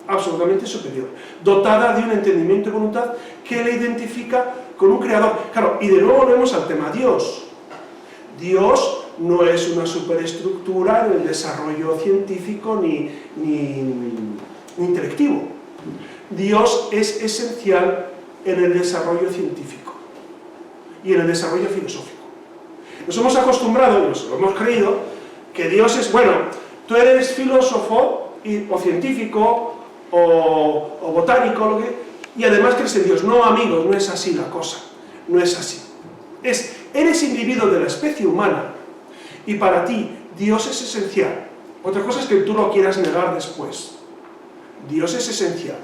absolutamente superior, dotada de un entendimiento y voluntad que le identifica con un creador. Claro, y de nuevo volvemos al tema Dios. Dios no es una superestructura en el desarrollo científico ni intelectivo. Dios es esencial en el desarrollo científico y en el desarrollo filosófico. Nos hemos acostumbrado, y nos lo hemos creído, que Dios es, bueno, tú eres filósofo o científico o botánico, y además crees en Dios. No, amigos, no es así la cosa, no es así. Eres individuo de la especie humana y para ti Dios es esencial. Otra cosa es que tú lo quieras negar después. Dios es esencial.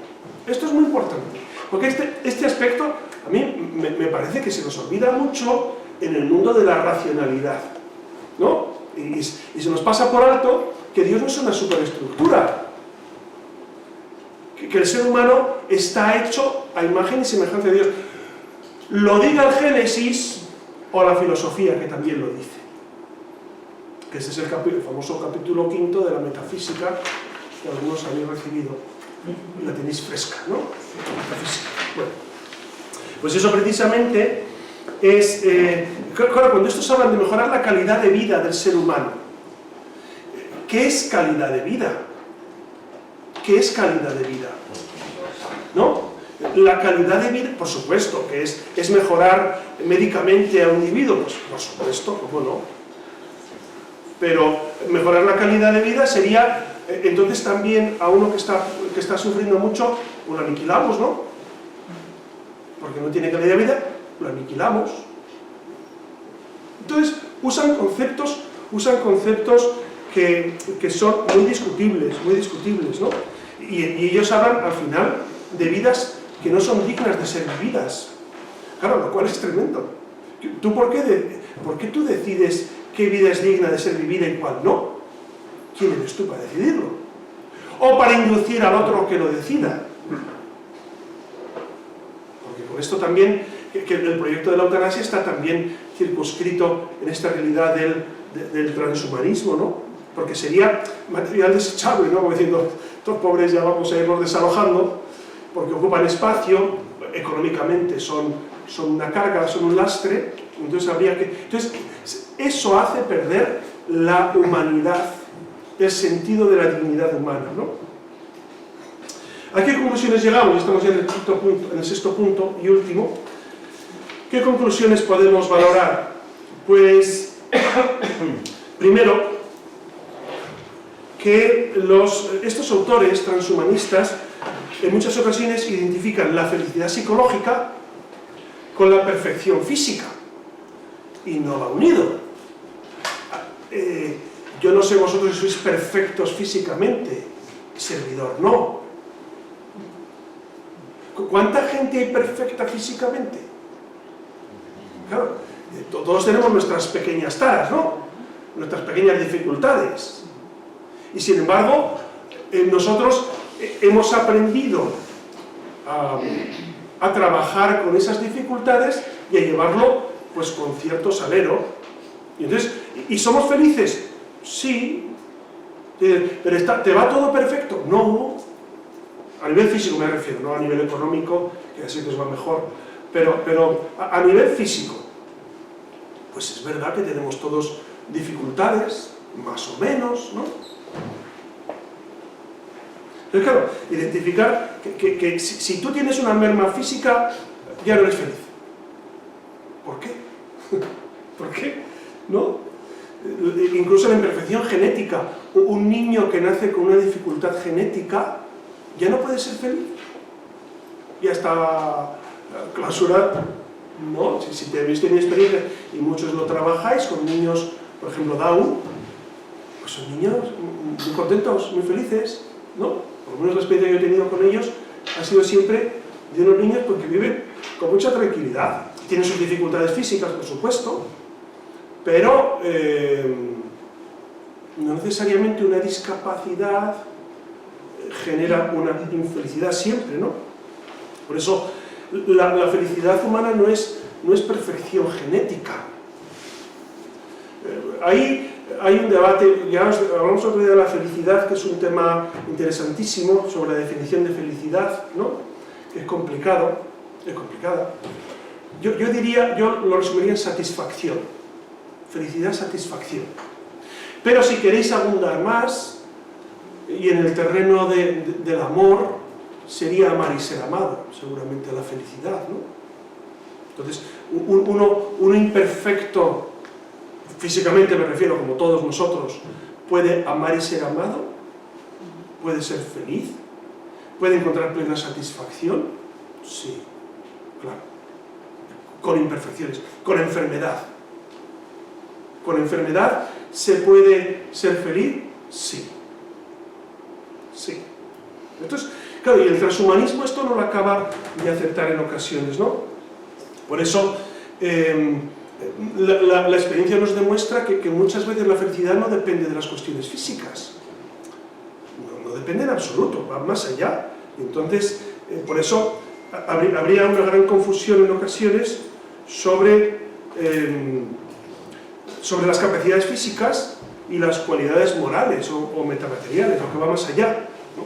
Esto es muy importante, porque este aspecto a mí me parece que se nos olvida mucho en el mundo de la racionalidad, ¿no? Y se nos pasa por alto que Dios no es una superestructura, que el ser humano está hecho a imagen y semejanza de Dios. Lo diga el Génesis o la filosofía, que también lo dice. Que este es el famoso capítulo 5 de la metafísica, que algunos habéis recibido y la tenéis fresca, ¿no? Metafísica. Bueno, pues eso precisamente es... claro, cuando estos hablan de mejorar la calidad de vida del ser humano, ¿qué es calidad de vida? ¿Qué es calidad de vida? ¿No? La calidad de vida, por supuesto, que es mejorar médicamente a un individuo, pues por supuesto, ¿cómo no? Pero mejorar la calidad de vida sería, entonces también a uno que está sufriendo mucho, pues lo aniquilamos, ¿no? Porque no tiene calidad de vida, lo aniquilamos. Entonces usan conceptos que son muy discutibles, ¿no? Y ellos hablan al final de vidas que no son dignas de ser vividas. Claro, lo cual es tremendo. ¿Por qué tú decides qué vida es digna de ser vivida y cuál no? ¿Quién eres tú para decidirlo? O para inducir al otro que lo decida. Porque con esto también, que el proyecto de la eutanasia está también circunscrito en esta realidad del transhumanismo, ¿no? Porque sería material desechable, ¿no? Como diciendo, estos pobres ya vamos a irlos desalojando, porque ocupan espacio, económicamente son una carga, son un lastre, entonces habría que... Entonces, eso hace perder la humanidad, el sentido de la dignidad humana, ¿no? ¿A qué conclusiones llegamos? Estamos ya en el sexto punto y último. ¿Qué conclusiones podemos valorar? Pues, primero, que estos autores transhumanistas en muchas ocasiones identifican la felicidad psicológica con la perfección física y no va unido. Yo no sé vosotros si sois perfectos físicamente, servidor no. ¿Cuánta gente hay perfecta físicamente? Claro, todos tenemos nuestras pequeñas taras, ¿no? Nuestras pequeñas dificultades. Y sin embargo, nosotros hemos aprendido a a trabajar con esas dificultades y a llevarlo pues con cierto salero. Y entonces, ¿y somos felices? Sí. Pero ¿te va todo perfecto? No. A nivel físico me refiero, no a nivel económico, que así nos va mejor. Pero a nivel físico, pues es verdad que tenemos todos dificultades, más o menos, ¿no? Entonces, claro, identificar que si tú tienes una merma física, ya no eres feliz. ¿Por qué? ¿Por qué? ¿No? Incluso la imperfección genética. Un niño que nace con una dificultad genética ya no puede ser feliz. Ya está clausurado. ¿No? Si te habéis tenido experiencia, y muchos lo trabajáis con niños, por ejemplo, Down, pues son niños muy contentos, muy felices, ¿no? Por lo menos la experiencia que yo he tenido con ellos ha sido siempre de unos niños porque viven con mucha tranquilidad. Tienen sus dificultades físicas, por supuesto, pero no necesariamente una discapacidad genera una infelicidad siempre, ¿no? Por eso la felicidad humana no es perfección genética. Hay un debate, ya hablamos otro día de la felicidad, que es un tema interesantísimo, sobre la definición de felicidad, ¿no? Es complicado, es complicada. Yo lo resumiría en satisfacción. Felicidad, satisfacción. Pero si queréis abundar más, y en el terreno del amor, sería amar y ser amado, seguramente la felicidad, ¿no? Entonces, uno imperfecto, físicamente me refiero, como todos nosotros, puede amar y ser amado, puede ser feliz, puede encontrar plena satisfacción, sí, claro, con imperfecciones, con enfermedad. ¿Con enfermedad se puede ser feliz? Sí. Sí. Entonces, claro, y el transhumanismo esto no lo acaba de aceptar en ocasiones, ¿no? Por eso, la experiencia nos demuestra que muchas veces la felicidad no depende de las cuestiones físicas. No depende en absoluto, va más allá. Entonces, por eso habría una gran confusión en ocasiones sobre las capacidades físicas y las cualidades morales o metamateriales, lo que va más allá, ¿no?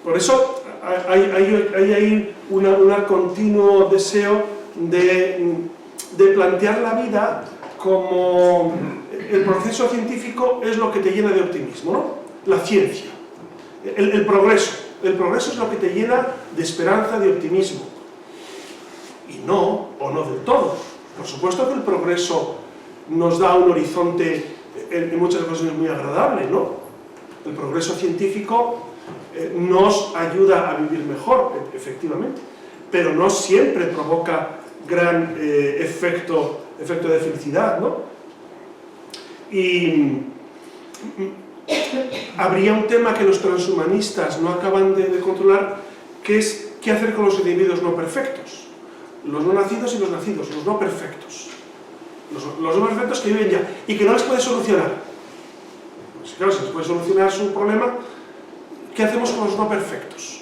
Por eso hay un continuo deseo de plantear la vida como el proceso científico es lo que te llena de optimismo, ¿no? La ciencia, el progreso. El progreso es lo que te llena de esperanza, de optimismo. Y no, o no del todo. Por supuesto que el progreso nos da un horizonte en muchas ocasiones muy agradable, ¿no? El progreso científico nos ayuda a vivir mejor, efectivamente, pero no siempre provoca gran efecto de felicidad, ¿no? Y habría un tema que los transhumanistas no acaban de controlar, que es qué hacer con los individuos no perfectos, los no nacidos y los nacidos, los no perfectos. Los no perfectos que viven ya y que no les puede solucionar. Pues claro, si les puede solucionar su problema, ¿qué hacemos con los no perfectos?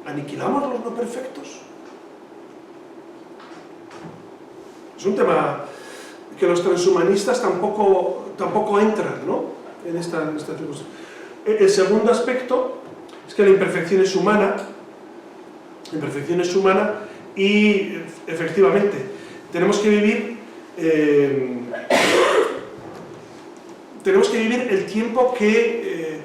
¿Aniquilamos los no perfectos? Es un tema que los transhumanistas tampoco entran, ¿no? en esta circunstancia. El segundo aspecto es que la imperfección es humana. La imperfección es humana y efectivamente tenemos que vivir el tiempo que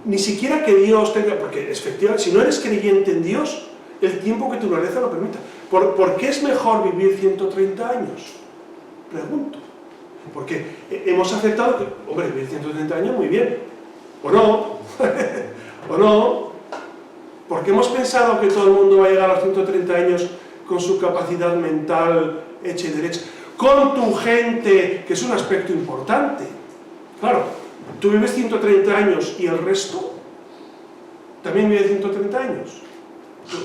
ni siquiera que Dios tenga, porque efectivamente, si no eres creyente en Dios, el tiempo que tu naturaleza lo permita. ¿Por qué es mejor vivir 130 años? Pregunto. Porque hemos aceptado que, hombre, vivir 130 años muy bien, o no, o no, porque hemos pensado que todo el mundo va a llegar a los 130 años con su capacidad mental hecha y derecha, con tu gente, que es un aspecto importante. Claro, tú vives 130 años y el resto también vive 130 años.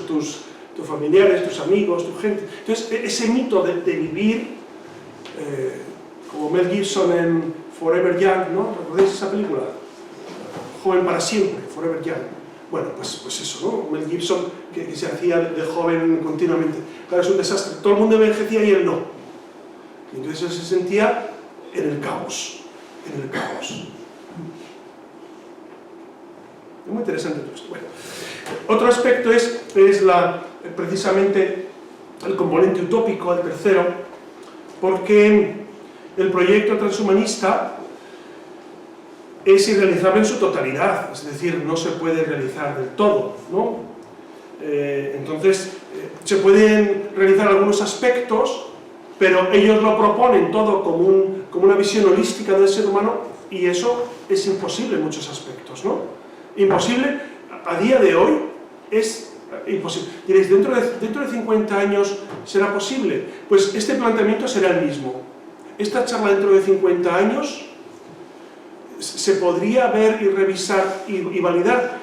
Tus familiares, tus amigos, tu gente. Entonces, ese mito de vivir, como Mel Gibson en Forever Young, ¿no? ¿Recordáis esa película? Joven para siempre, Forever Young. Bueno, pues eso, ¿no? Mel Gibson, que se hacía de joven continuamente. Claro, es un desastre. Todo el mundo envejecía y él no. Y entonces él se sentía en el caos. En el caos. Es muy interesante todo esto. Bueno, otro aspecto es precisamente el componente utópico, el tercero, porque el proyecto transhumanista es irrealizable en su totalidad, es decir, no se puede realizar del todo, ¿no? Entonces, se pueden realizar algunos aspectos, pero ellos lo proponen todo como una visión holística del ser humano, y eso es imposible en muchos aspectos, ¿no? Imposible, a día de hoy, es imposible. Diréis, ¿dentro de 50 años será posible? Pues este planteamiento será el mismo. Esta charla dentro de 50 años se podría ver y revisar y validar.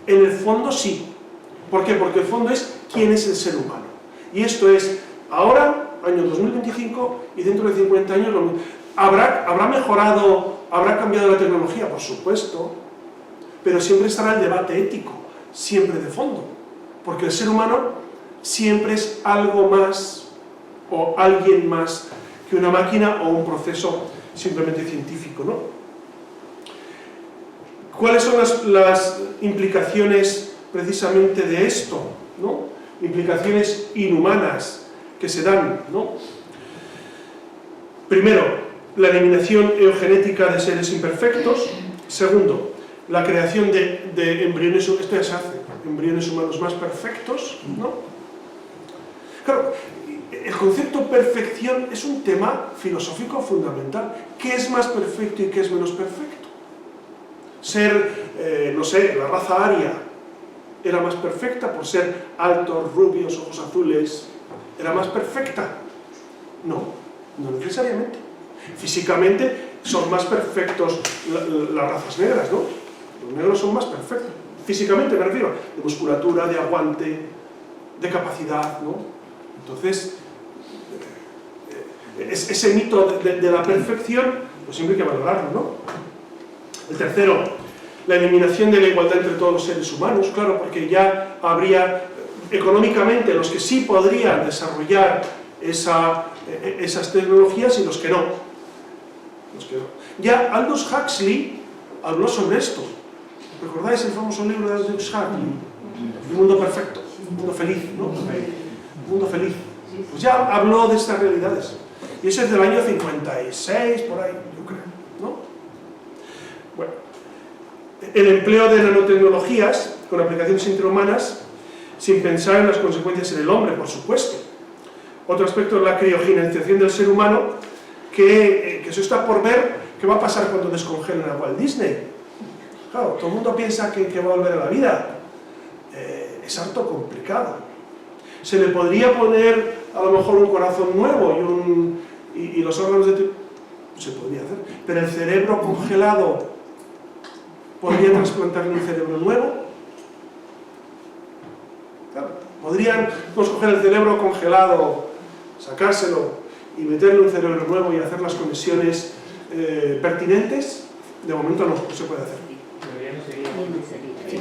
En el fondo sí. ¿Por qué? Porque el fondo es quién es el ser humano. Y esto es ahora, año 2025, y dentro de 50 años lo mismo. ¿Habrá mejorado, habrá cambiado la tecnología? Por supuesto. Pero siempre estará el debate ético, siempre de fondo. Porque el ser humano siempre es algo más o alguien más que una máquina o un proceso simplemente científico, ¿no? ¿Cuáles son las implicaciones precisamente de esto, ¿no? Implicaciones inhumanas que se dan, ¿no? Primero, la eliminación eugenética de seres imperfectos. Segundo, la creación de embriones, esto ya se hace, embriones humanos más perfectos, ¿no? Claro, el concepto perfección es un tema filosófico fundamental. ¿Qué es más perfecto y qué es menos perfecto? No sé, la raza aria era más perfecta por ser altos, rubios, ojos azules. ¿Era más perfecta? No, no necesariamente. Físicamente son más perfectos las razas negras, ¿no? Los negros son más perfectos. Físicamente me refiero, de musculatura, de aguante, de capacidad, ¿no? Entonces, ese mito de la perfección, pues siempre hay que valorarlo, ¿no? El tercero, la eliminación de la igualdad entre todos los seres humanos, claro, porque ya habría económicamente los que sí podrían desarrollar esas tecnologías y los que no. Ya Aldous Huxley habló sobre esto. ¿Recordáis el famoso libro de Aldous Huxley? Un mundo perfecto, un mundo feliz, ¿no? Un mundo feliz. Pues ya habló de estas realidades. Y ese es del año 56, por ahí, yo creo, ¿no? Bueno, el empleo de nanotecnologías con aplicaciones intrahumanas sin pensar en las consecuencias en el hombre, por supuesto. Otro aspecto es la criogenización del ser humano, que eso está por ver qué va a pasar cuando descongelen a Walt Disney. Claro, todo el mundo piensa que va a volver a la vida. Es harto complicado. Se le podría poner a lo mejor un corazón nuevo y los órganos de... Se podría hacer. Pero el cerebro congelado, ¿podría trasplantarle un cerebro nuevo? Claro, ¿podrían coger el cerebro congelado, sacárselo y meterle un cerebro nuevo y hacer las conexiones pertinentes? De momento no se puede hacer.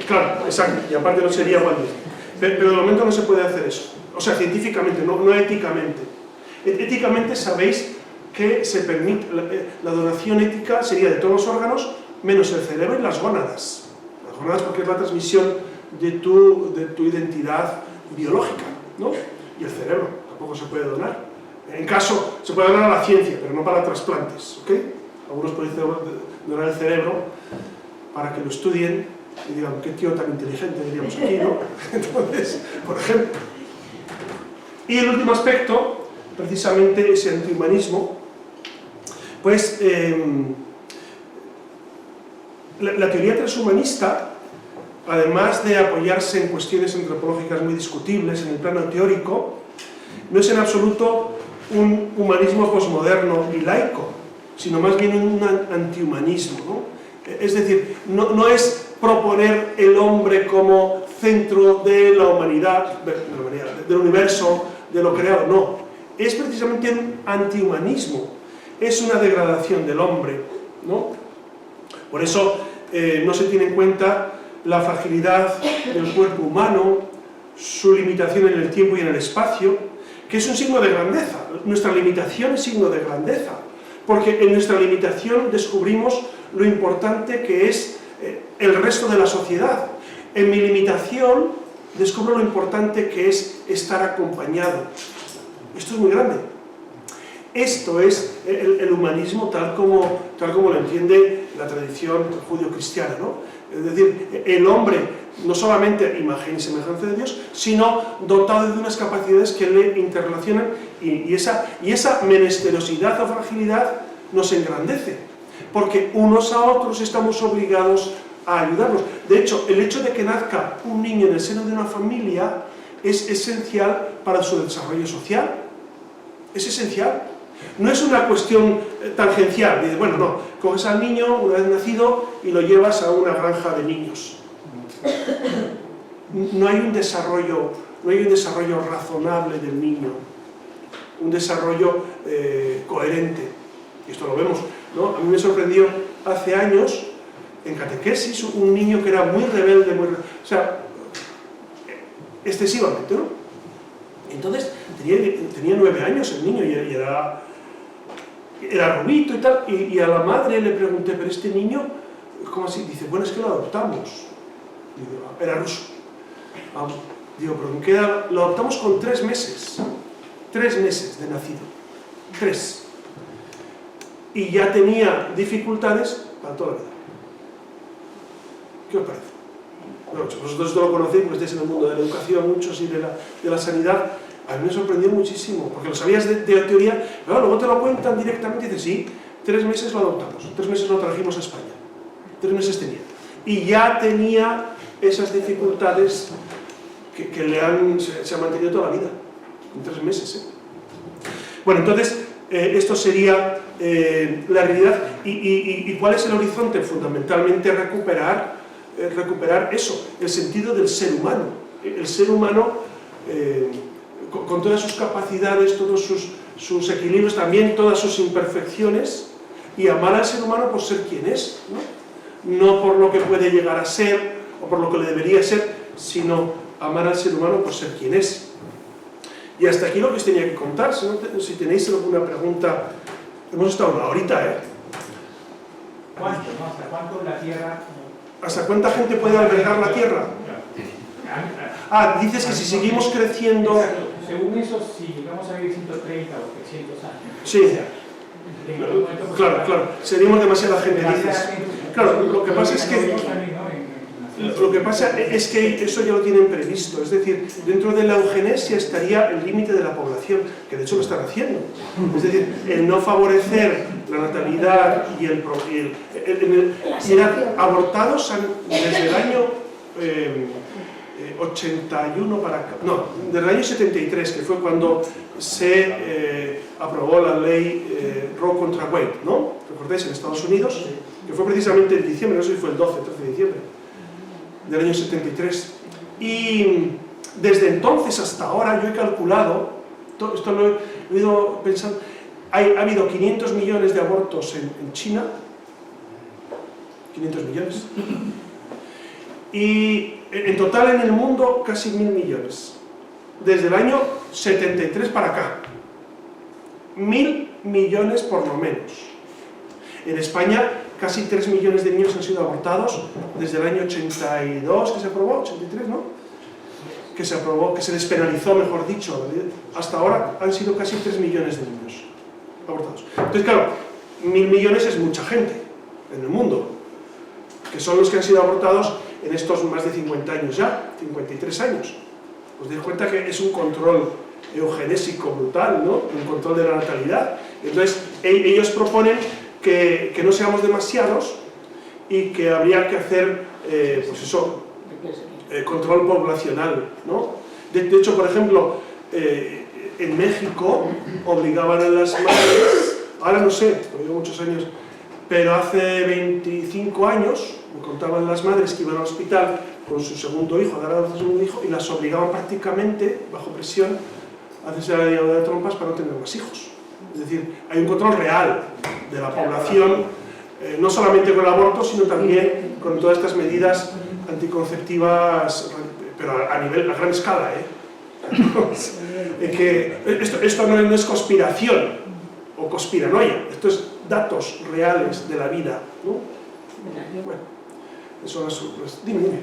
Claro, exacto, y aparte no sería Walt Disney. Pero de momento no se puede hacer eso. O sea, científicamente, no éticamente. Éticamente sabéis que se permite, la donación ética sería de todos los órganos, menos el cerebro y las gónadas. Las gónadas porque es la transmisión de tu identidad biológica, ¿no? Y el cerebro tampoco se puede donar. En caso, se puede donar a la ciencia, pero no para trasplantes, ¿ok? Algunos pueden donar el cerebro para que lo estudien y digan, qué tío tan inteligente, diríamos aquí, ¿no? Entonces, por ejemplo. Y el último aspecto, precisamente ese antihumanismo, pues la teoría transhumanista, además de apoyarse en cuestiones antropológicas muy discutibles en el plano teórico, no es en absoluto un humanismo posmoderno y laico, sino más bien un antihumanismo, ¿no? Es decir, no es proponer el hombre como centro de la humanidad, del universo, de lo creado, no. Es precisamente un antihumanismo, es una degradación del hombre, ¿no? Por eso no se tiene en cuenta la fragilidad del cuerpo humano, su limitación en el tiempo y en el espacio, que es un signo de grandeza. Nuestra limitación es signo de grandeza, porque en nuestra limitación descubrimos lo importante que es el resto de la sociedad. En mi limitación descubro lo importante que es estar acompañado. Esto es muy grande. Esto es el humanismo tal como lo entiende la tradición judío-cristiana, ¿no? Es decir, el hombre no solamente imagen y semejanza de Dios, sino dotado de unas capacidades que le interrelacionan y esa menesterosidad o fragilidad nos engrandece, porque unos a otros estamos obligados a ayudarnos. De hecho, el hecho de que nazca un niño en el seno de una familia es esencial para su desarrollo social. Es esencial. No es una cuestión tangencial. Dices, bueno, no, coges al niño una vez nacido y lo llevas a una granja de niños. No hay un desarrollo razonable del niño, un desarrollo coherente. Y esto lo vemos, ¿no? A mí me sorprendió hace años, en catequesis, un niño que era muy rebelde, o sea, excesivamente, ¿no? Entonces, tenía 9 años el niño y era rubito y tal, y a la madre le pregunté, pero este niño, ¿cómo así? Dice, bueno, es que lo adoptamos. Digo, era ruso. Digo, pero ¿en qué edad? Lo adoptamos con 3 meses. 3 meses de nacido. 3. Y ya tenía dificultades para toda la vida. ¿Qué os parece? Bueno, vosotros esto lo conocéis porque estáis en el mundo de la educación, muchos, y de la sanidad. A mí me sorprendió muchísimo, porque lo sabías de teoría, pero luego te lo cuentan directamente y dices, sí, 3 meses lo adoptamos, 3 meses lo trajimos a España. 3 meses tenía. Y ya tenía esas dificultades que se han mantenido toda la vida, en 3 meses. Bueno, entonces, esto sería la realidad. ¿Y cuál es el horizonte? Fundamentalmente recuperar eso, el sentido del ser humano. El ser humano, con todas sus capacidades, todos sus equilibrios, también todas sus imperfecciones, y amar al ser humano por ser quien es, no por lo que puede llegar a ser, o por lo que le debería ser, sino amar al ser humano por ser quien es. Y hasta aquí lo que os tenía que contar. Si tenéis alguna pregunta, hemos estado una horita, ¿Cuánto? ¿No? ¿Hasta cuánto la Tierra? ¿Hasta cuánta gente puede albergar la Tierra? Dices que si seguimos creciendo... Exacto. Según eso, si llegamos a vivir 130 o 300 años. Sí. Claro, seríamos demasiada gente, dices. Claro, lo que pasa es que eso ya lo tienen previsto, es decir, dentro de la eugenesia estaría el límite de la población, que de hecho lo están haciendo. Es decir, el no favorecer la natalidad y eran abortados desde el año 81 para acá, no, desde el año 73, que fue cuando se aprobó la ley Roe contra Wade, ¿no? ¿Recordáis? En Estados Unidos, que fue precisamente en diciembre, no sé si fue el 13 de diciembre del año 73. Y desde entonces hasta ahora yo he calculado, esto lo he ido pensando, ha habido 500 millones de abortos en China, 500 millones, y en total en el mundo casi 1.000 millones, desde el año 73 para acá, 1.000 millones por lo menos. En España casi 3 millones de niños han sido abortados desde el año 82, que se aprobó, 83, ¿no? Que se aprobó, que se despenalizó, mejor dicho. Hasta ahora han sido casi 3 millones de niños abortados. Entonces, claro, 1.000 millones es mucha gente en el mundo, que son los que han sido abortados en estos más de 50 años ya, 53 años. Os dais cuenta que es un control eugenésico brutal, ¿no? Un control de la natalidad. Entonces, ellos proponen que no seamos demasiados y que habría que hacer, pues eso, control poblacional, ¿no? De hecho, por ejemplo, en México obligaban a las madres, ahora no sé, porque llevo muchos años, pero hace 25 años me contaban las madres que iban al hospital con su segundo hijo, a dar a luz a su segundo hijo, y las obligaban prácticamente, bajo presión, a hacerse la ligadura de trompas para no tener más hijos. Es decir, hay un control real de la población, no solamente con el aborto, sino también con todas estas medidas anticonceptivas, pero a gran escala, que esto no es conspiración o conspiranoia, esto es datos reales de la vida, ¿no? Bueno, eso es... Pues, dime. Bueno,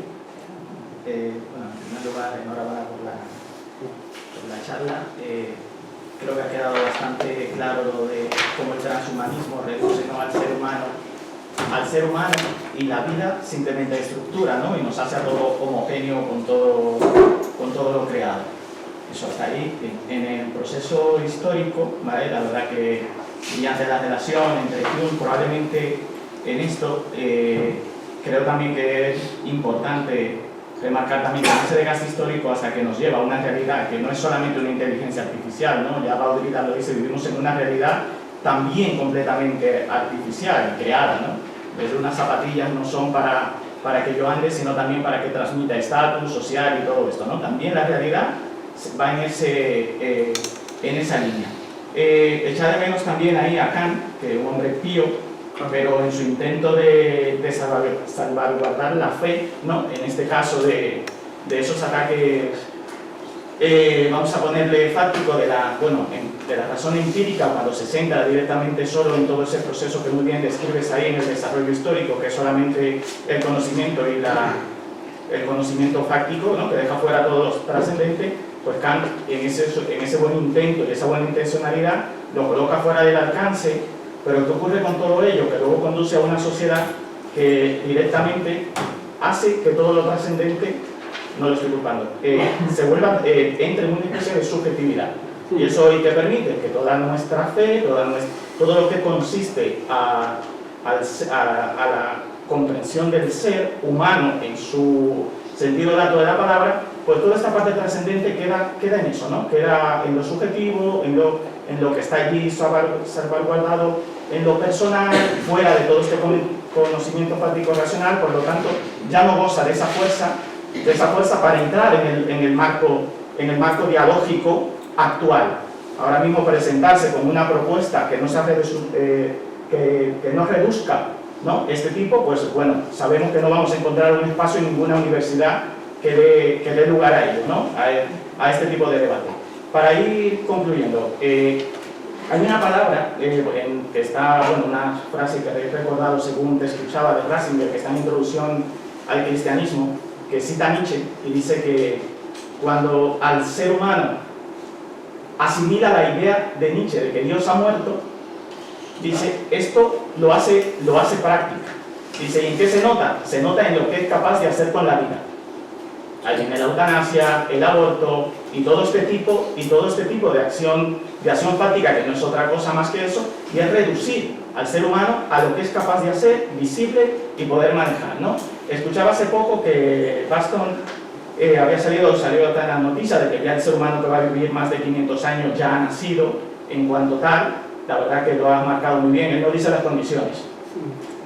en primer lugar, enhorabuena por la charla. Creo que ha quedado bastante claro lo de cómo el transhumanismo reduce, ¿no?, al ser humano y la vida simplemente estructura, ¿no?, y nos hace a todo homogéneo con todo lo creado. Eso hasta ahí. En el proceso histórico, ¿vale?, la verdad que mediante la relación entre Hume, probablemente en esto, creo también que es importante remarcar también que ese desgaste histórico hasta que nos lleva a una realidad que no es solamente una inteligencia artificial, ¿no? Ya Baudrillard lo dice, vivimos en una realidad también completamente artificial y creada, ¿no? Desde unas zapatillas no son para que yo ande, sino también para que transmita estatus social y todo esto, ¿no? También la realidad va en esa línea. Echar de menos también ahí a Kant, que es un hombre pío, pero en su intento de salvaguardar la fe, ¿no?, en este caso de esos ataques, vamos a ponerle fáctico de la razón empírica, cuando se centra directamente solo en todo ese proceso que muy bien describes ahí en el desarrollo histórico, que es solamente el conocimiento y el conocimiento fáctico, ¿no?, que deja fuera todo lo trascendente. Pues Kant, en ese buen intento y esa buena intencionalidad, lo coloca fuera del alcance. Pero ¿qué ocurre con todo ello? Que luego conduce a una sociedad que directamente hace que todo lo trascendente, no lo estoy culpando, entre en una especie de subjetividad. Y eso hoy te permite que toda nuestra fe, todo lo que consiste a la comprensión del ser humano en su sentido lato de la palabra, pues toda esta parte trascendente queda en eso, ¿no? Queda en lo subjetivo, en lo que está allí salvaguardado, en lo personal, fuera de todo este conocimiento fáctico racional. Por lo tanto, ya no goza de esa fuerza para entrar en el marco dialógico actual. Ahora mismo presentarse con una propuesta que no no reduzca, ¿no?, este tipo, pues bueno, sabemos que no vamos a encontrar un espacio en ninguna universidad que dé lugar a ello, ¿no?, a este tipo de debate. Para ir concluyendo, hay una palabra que está, bueno, una frase que he recordado según te escuchaba de Ratzinger, que está en Introducción al Cristianismo, que cita a Nietzsche y dice que cuando al ser humano asimila la idea de Nietzsche de que Dios ha muerto, dice, esto lo hace práctica. Dice, ¿y en qué se nota? Se nota en lo que es capaz de hacer con la vida. Ahí viene la eutanasia, el aborto y todo este tipo de acción fáctica, que no es otra cosa más que eso, y es reducir al ser humano a lo que es capaz de hacer, visible y poder manejar, ¿no? Escuchaba hace poco que Baston salió otra en la noticia de que ya el ser humano que va a vivir más de 500 años ya ha nacido en cuanto tal. La verdad que lo ha marcado muy bien. Él no dice las condiciones.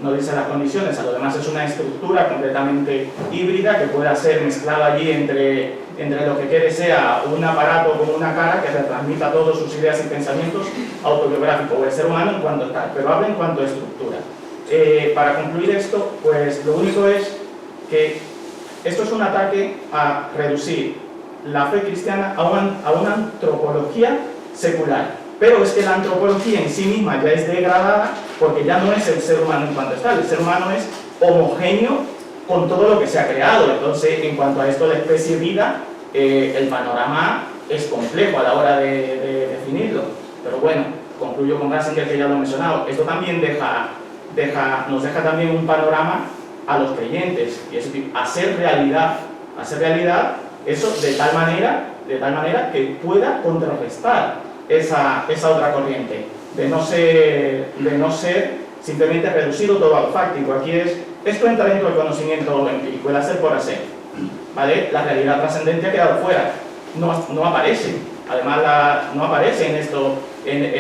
No dice las condiciones, a lo demás es una estructura completamente híbrida que pueda ser mezclada allí entre lo que quiere sea un aparato con una cara que retransmita todas sus ideas y pensamientos autobiográficos del ser humano en cuanto tal, pero habla en cuanto a estructura. Para concluir esto, pues lo único es que esto es un ataque a reducir la fe cristiana a una antropología secular. Pero es que la antropología en sí misma ya es degradada, porque ya no es el ser humano en cuanto está, el ser humano es homogéneo con todo lo que se ha creado. Entonces, en cuanto a esto de especie vida, el panorama es complejo a la hora de definirlo. Pero bueno, concluyo con Ratzinger, que ya lo he mencionado. Esto también nos deja también un panorama a los creyentes, y es hacer realidad eso de tal manera que pueda contrarrestar esa otra corriente, de no ser simplemente reducido todo a lo fáctico. Aquí esto entra dentro del conocimiento empírico, el hacer por hacer, ¿vale? La realidad trascendente ha quedado fuera, no aparece, además no aparece en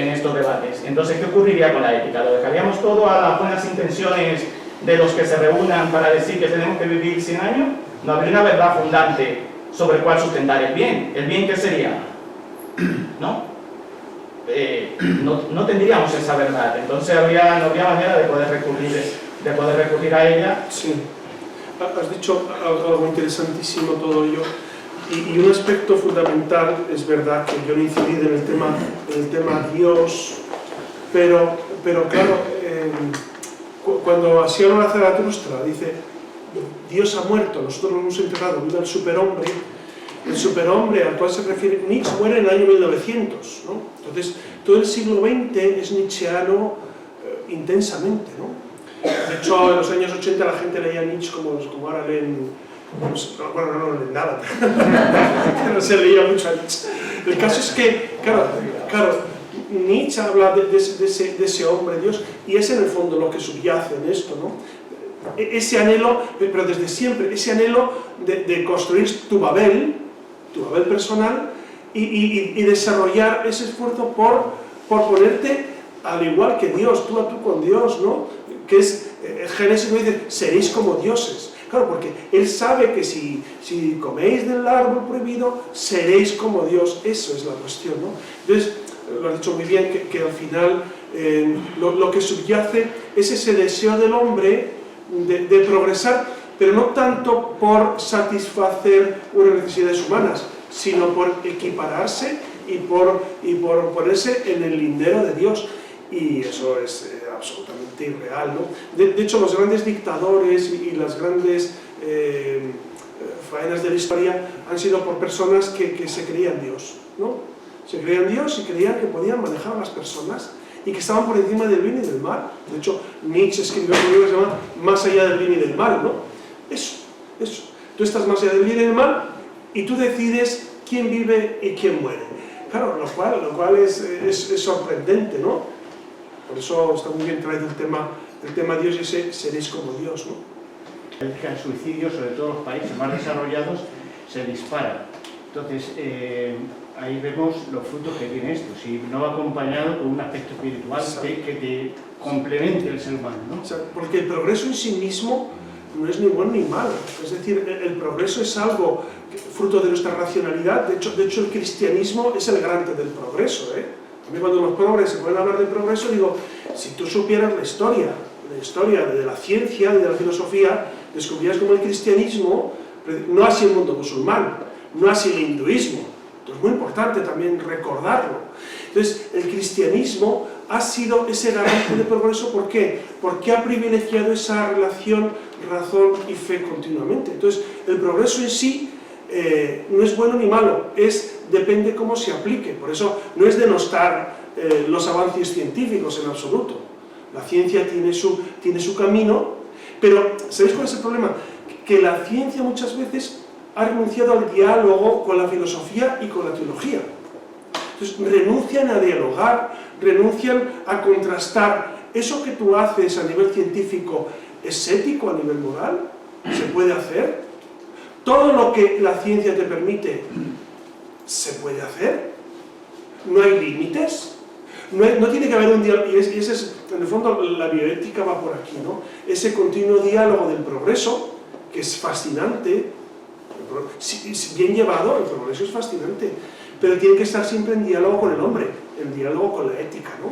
estos debates. Entonces, ¿qué ocurriría con la ética? ¿Lo dejaríamos todo a las buenas intenciones de los que se reúnan para decir que tenemos que vivir 100 años? No habría una verdad fundante sobre cuál sustentar el bien. ¿El bien qué sería? ¿No? No tendríamos esa verdad, entonces no habría manera de poder recurrir a ella. Sí. has dicho algo interesantísimo todo ello, y un aspecto fundamental, es verdad que yo no he incidido en el tema Dios, pero claro, cuando Asiano la Zaratustra dice Dios ha muerto, nosotros lo hemos enterrado, viva el superhombre al cual se refiere Nietzsche, muere en el año 1900, ¿no? Entonces todo el siglo XX es nietzscheano intensamente, ¿no? De hecho, en los años 80 la gente leía Nietzsche como ahora leen, bueno, no leen nada, pero se leía mucho a Nietzsche. El caso es que, claro, Nietzsche habla de ese hombre Dios, y es en el fondo lo que subyace en esto, ¿no? Ese anhelo, pero desde siempre, ese anhelo de construir tu Babel personal, y desarrollar ese esfuerzo por ponerte al igual que Dios, tú a tú con Dios, ¿no? Que es, Génesis nos dice, seréis como dioses. Claro, porque Él sabe que si coméis del árbol prohibido, seréis como Dios. Eso es la cuestión, ¿no? Entonces, lo has dicho muy bien, que al final lo que subyace es ese deseo del hombre de progresar, pero no tanto por satisfacer unas necesidades humanas, sino por equipararse y por ponerse en el lindero de Dios. Y eso es absolutamente irreal, ¿no? De hecho, los grandes dictadores y las grandes faenas de la historia han sido por personas que se creían Dios, ¿no? Se creían Dios y creían que podían manejar a las personas y que estaban por encima del bien y del mal. De hecho, Nietzsche escribió un libro que se llama Más allá del bien y del mal, ¿no? Eso. Tú estás más allá del bien y del mal y tú decides quién vive y quién muere. Claro, lo cual es sorprendente, ¿no? Por eso está muy bien traído el tema Dios y ese seréis como Dios, ¿no? El suicidio, sobre todo en los países más desarrollados, se dispara. Entonces, ahí vemos los frutos que tiene esto, si no va acompañado con un aspecto espiritual que te complemente el ser humano, ¿no? O sea, porque el progreso en sí mismo no es ni bueno ni malo. Es decir, el progreso es algo fruto de nuestra racionalidad. De hecho el cristianismo es el garante del progreso, ¿eh? A mí cuando los progres se pueden hablar de progreso, digo, si tú supieras la historia de la ciencia y de la filosofía, descubrirías como el cristianismo, no así el mundo musulmán, no así el hinduismo. Entonces es muy importante también recordarlo. Entonces el cristianismo ha sido ese garante de progreso. ¿Por qué? Porque ha privilegiado esa relación razón y fe continuamente. Entonces el progreso en sí no es bueno ni malo, depende cómo se aplique. Por eso no es denostar los avances científicos en absoluto. La ciencia tiene su camino, pero ¿sabéis cuál es el problema? Que la ciencia muchas veces ha renunciado al diálogo con la filosofía y con la teología. Entonces renuncian a dialogar, renuncian a contrastar. ¿Eso que tú haces a nivel científico es ético a nivel moral? ¿Se puede hacer? ¿Todo lo que la ciencia te permite se puede hacer? ¿No hay límites? No tiene que haber un diálogo, y ese es, en el fondo, la bioética va por aquí, ¿no? Ese continuo diálogo del progreso, que es fascinante, bien llevado, el progreso es fascinante, pero tiene que estar siempre en diálogo con el hombre, en diálogo con la ética, ¿no?